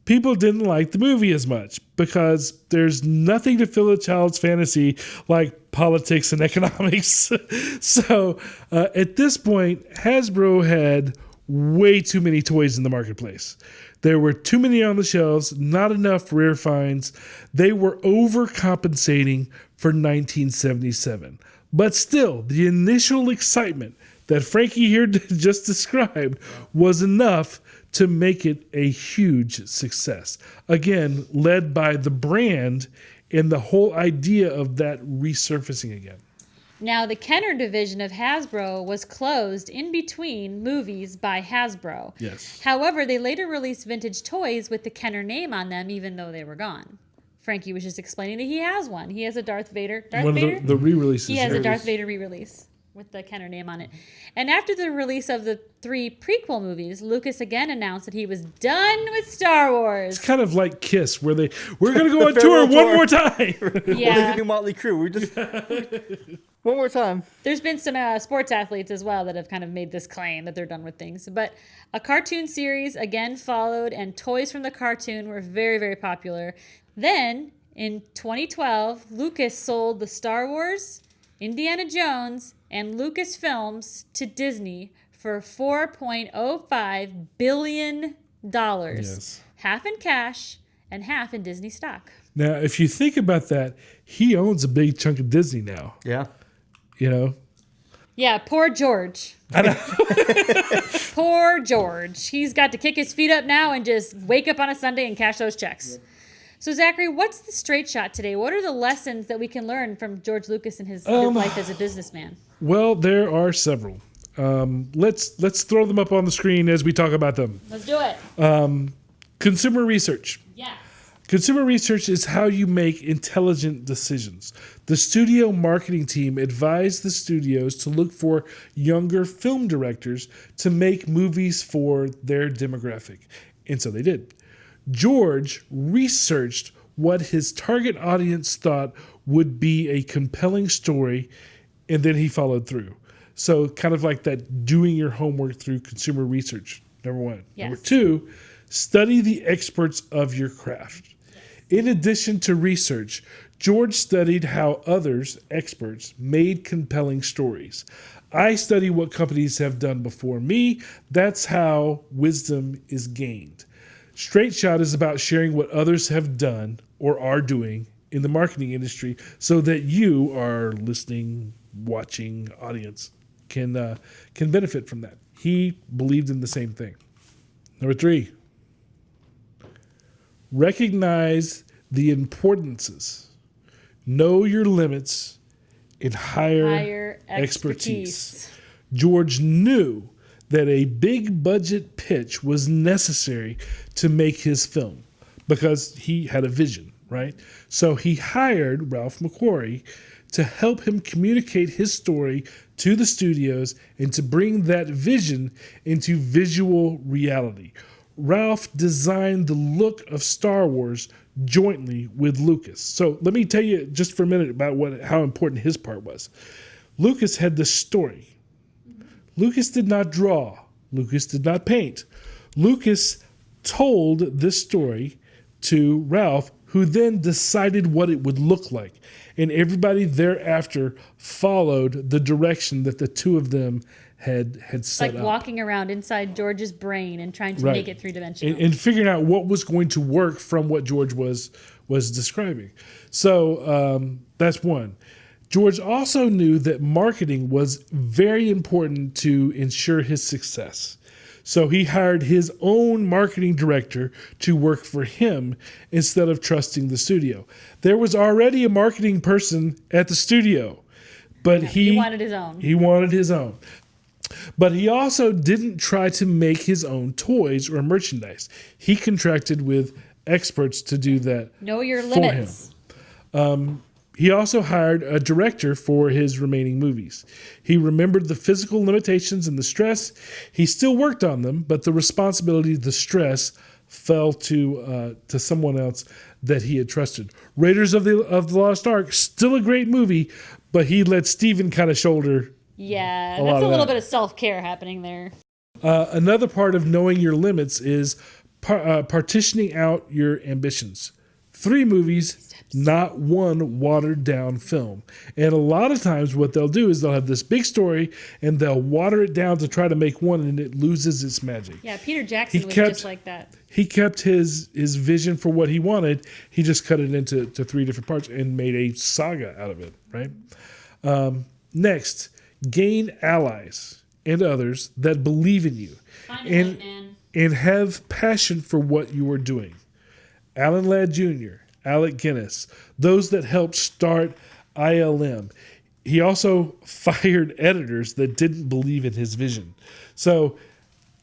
People didn't like the movie as much because there's nothing to fill a child's fantasy like politics and economics. So at this point, Hasbro had way too many toys in the marketplace. There were too many on the shelves, not enough rare finds. They were overcompensating for 1977. But still, the initial excitement that Frankie here just described was enough to make it a huge success. Again, led by the brand and the whole idea of that resurfacing again. Now, the Kenner division of Hasbro was closed in between movies by Hasbro. Yes. However, they later released vintage toys with the Kenner name on them, even though they were gone. Frankie was just explaining that he has one. He has a Darth Vader. One of the re-releases. He has here. a Darth Vader re-release with the Kenner name on it. And after the release of the 3 prequel movies, Lucas again announced that he was done with Star Wars. It's kind of like Kiss, where we're going to go on tour farewell one tour. more time. There's a Yeah. new Motley Crue. We just one more time. There's been some sports athletes as well that have kind of made this claim that they're done with things. But a cartoon series again followed, and toys from the cartoon were very, very popular. Then, in 2012, Lucas sold the Star Wars, Indiana Jones, and Lucasfilms to Disney for $4.05 billion. Yes. Half in cash and half in Disney stock. Now, if you think about that, he owns a big chunk of Disney now. Yeah. You know? Yeah, poor George. Poor George. He's got to kick his feet up now and just wake up on a Sunday and cash those checks. Yep. So, Zachary, what's the straight shot today? What are the lessons that we can learn from George Lucas and his life as a businessman? Well, there are several. Let's throw them up on the screen as we talk about them. Let's do it. Consumer research. Yes. Consumer research is how you make intelligent decisions. The studio marketing team advised the studios to look for younger film directors to make movies for their demographic. And so they did. George researched what his target audience thought would be a compelling story, and then he followed through. So kind of like that, doing your homework through consumer research, number one. Yes. Number two, study the experts of your craft. In addition to research, George studied how others, experts, made compelling stories. I study what companies have done before me. That's how wisdom is gained. Straight Shot is about sharing what others have done or are doing in the marketing industry so that you, our listening, watching audience, can benefit from that. He believed in the same thing. Number three, recognize the importances. Know your limits and hire expertise. George knew that a big budget pitch was necessary to make his film because he had a vision, right? So he hired Ralph McQuarrie to help him communicate his story to the studios and to bring that vision into visual reality. Ralph designed the look of Star Wars jointly with Lucas. So let me tell you just for a minute about how important his part was. Lucas had the story. Lucas did not draw. Lucas did not paint. Lucas told this story to Ralph, who then decided what it would look like. And everybody thereafter followed the direction that the two of them had set like up. walking around inside George's brain and trying to make it three-dimensional. And figuring out what was going to work from what George was describing. So that's one. George also knew that marketing was very important to ensure his success. So he hired his own marketing director to work for him instead of trusting the studio. There was already a marketing person at the studio, but he wanted his own. He wanted his own. But he also didn't try to make his own toys or merchandise. He contracted with experts to do that. Know your for limits. him. He also hired a director for his remaining movies. He remembered the physical limitations and the stress. He still worked on them, but the responsibility, the stress, fell to someone else that he had trusted. Raiders of the Lost Ark, still a great movie, but he let Steven kind of shoulder. Yeah, that's a little bit of self-care happening there. Another part of knowing your limits is partitioning out your ambitions. 3 movies, not one watered-down film. And a lot of times what they'll do is they'll have this big story and they'll water it down to try to make one, and it loses its magic. Yeah, Peter Jackson was just like that. He kept his vision for what he wanted. He just cut it into 3 different parts and made a saga out of it, right? Next, gain allies and others that believe in you and have passion for what you are doing. Alan Ladd Jr., Alec Guinness, those that helped start ILM. He also fired editors that didn't believe in his vision. So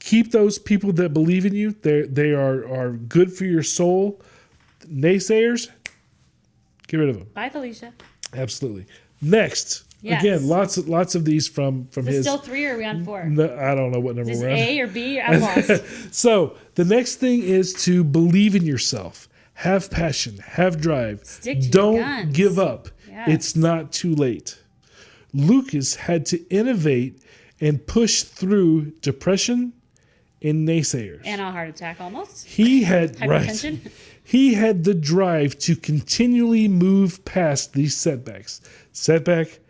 keep those people that believe in you. They are good for your soul. Naysayers, get rid of them. Bye, Felicia. Absolutely. Next, yes. Again, lots of these from Is his. Is still 3 or are we on 4? No, I don't know what number Is this we're on. A or B? I'm lost. So the next thing is to believe in yourself. Have passion. Have drive. Stick to Don't your guns. give up. Yes. It's not too late. Lucas had to innovate and push through depression and naysayers. And a heart attack almost. He had Hypertension. He had the drive to continually move past these setbacks. Setback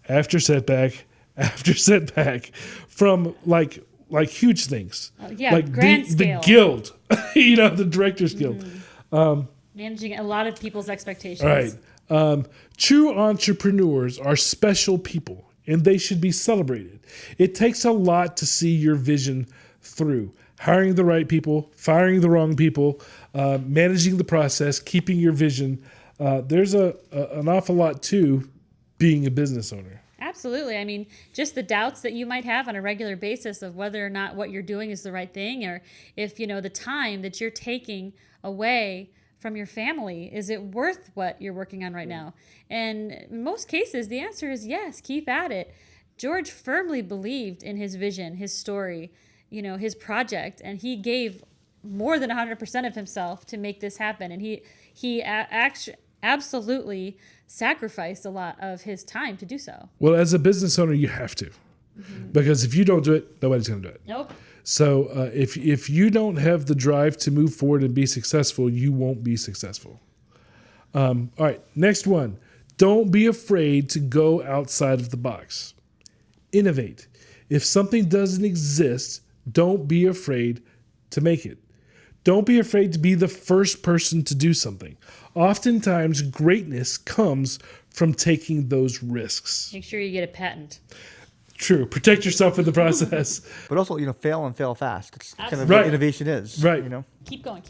after setback after setback from like huge things. Like grand the scale. guild, the Directors Guild. Managing a lot of people's expectations. Right. True entrepreneurs are special people, and they should be celebrated. It takes a lot to see your vision through. Hiring the right people, firing the wrong people, managing the process, keeping your vision. There's an awful lot to being a business owner. Absolutely. I mean, just the doubts that you might have on a regular basis of whether or not what you're doing is the right thing, or if, the time that you're taking away from your family, is it worth what you're working on right now? And in most cases, the answer is yes, keep at it. George firmly believed in his vision, his story, his project, and he gave more than 100% of himself to make this happen. And he actually absolutely sacrificed a lot of his time to do so. Well, as a business owner, you have to. Because if you don't do it, nobody's going to do it. Nope. So if you don't have the drive to move forward and be successful, you won't be successful. All right, next one. Don't be afraid to go outside of the box. Innovate. If something doesn't exist, don't be afraid to make it. Don't be afraid to be the first person to do something. Oftentimes, greatness comes from taking those risks. Make sure you get a patent. True. Protect yourself in the process. But also, fail and fail fast. It's kind of Right. what innovation is. Right. Keep going.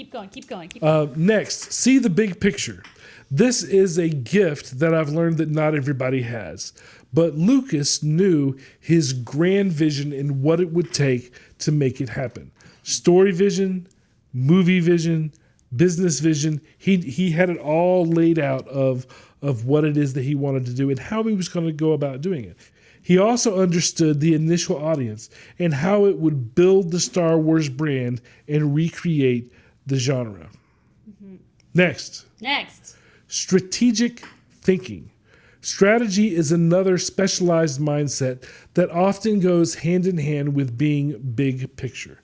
Next, see the big picture. This is a gift that I've learned that not everybody has. But Lucas knew his grand vision and what it would take to make it happen. Story vision, movie vision, business vision. He had it all laid out of what it is that he wanted to do and how he was going to go about doing it. He also understood the initial audience and how it would build the Star Wars brand and recreate the genre. Next, strategic thinking. Strategy is another specialized mindset that often goes hand in hand with being big picture.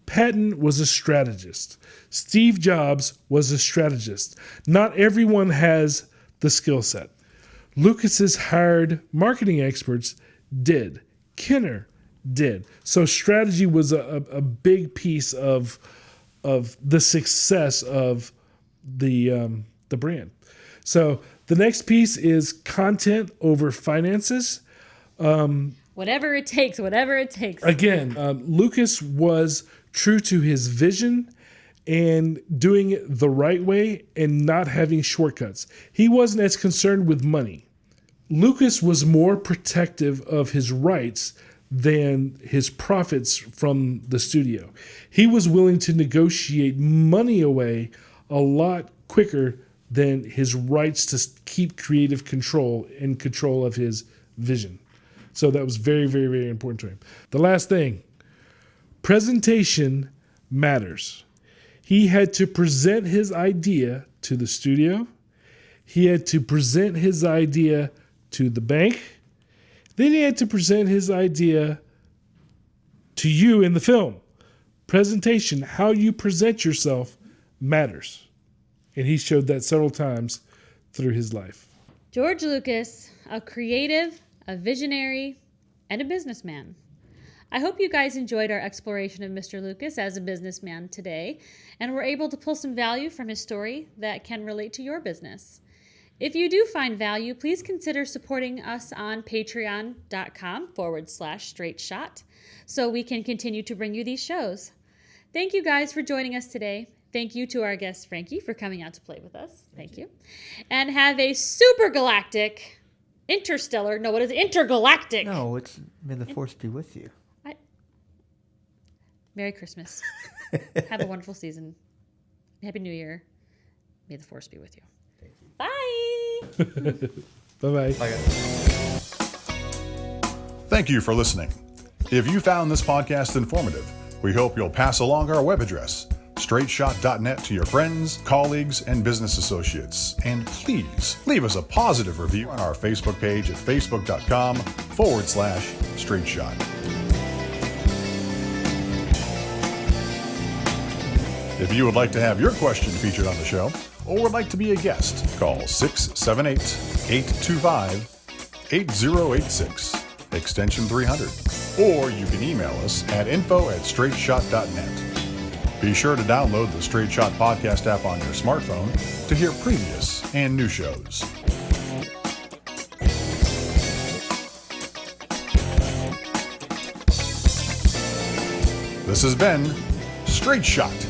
Patton was a strategist. Steve Jobs was a strategist. Not everyone has the skill set. Lucas's hired marketing experts did. Kenner did. So strategy was a big piece of the success of the brand. So the next piece is content over finances. Whatever it takes. Again, Lucas was true to his vision and doing it the right way and not having shortcuts. He wasn't as concerned with money. Lucas was more protective of his rights than his profits from the studio. He was willing to negotiate money away a lot quicker than his rights to keep creative control and control of his vision. So that was very, very, very important to him. The last thing, presentation matters. He had to present his idea to the studio. He had to present his idea to the bank. Then he had to present his idea to you in the film. Presentation, how you present yourself, matters. And he showed that several times through his life. George Lucas, a creative, a visionary, and a businessman. I hope you guys enjoyed our exploration of Mr. Lucas as a businessman today and were able to pull some value from his story that can relate to your business. If you do find value, please consider supporting us on patreon.com/straightshot so we can continue to bring you these shows. Thank you guys for joining us today. Thank you to our guest, Frankie, for coming out to play with us. Thank you. And have a super galactic, interstellar, no, what is it? Intergalactic. No, it's may the force be with you. Merry Christmas. Have a wonderful season. Happy New Year. May the force be with you. Bye. Bye-bye. Bye, guys. Thank you for listening. If you found this podcast informative, we hope you'll pass along our web address, straightshot.net, to your friends, colleagues, and business associates. And please leave us a positive review on our Facebook page at facebook.com/straightshot. If you would like to have your question featured on the show or would like to be a guest, call 678-825-8086, extension 300. Or you can email us at info@straightshot.net. Be sure to download the Straight Shot podcast app on your smartphone to hear previous and new shows. This has been Straight Shot.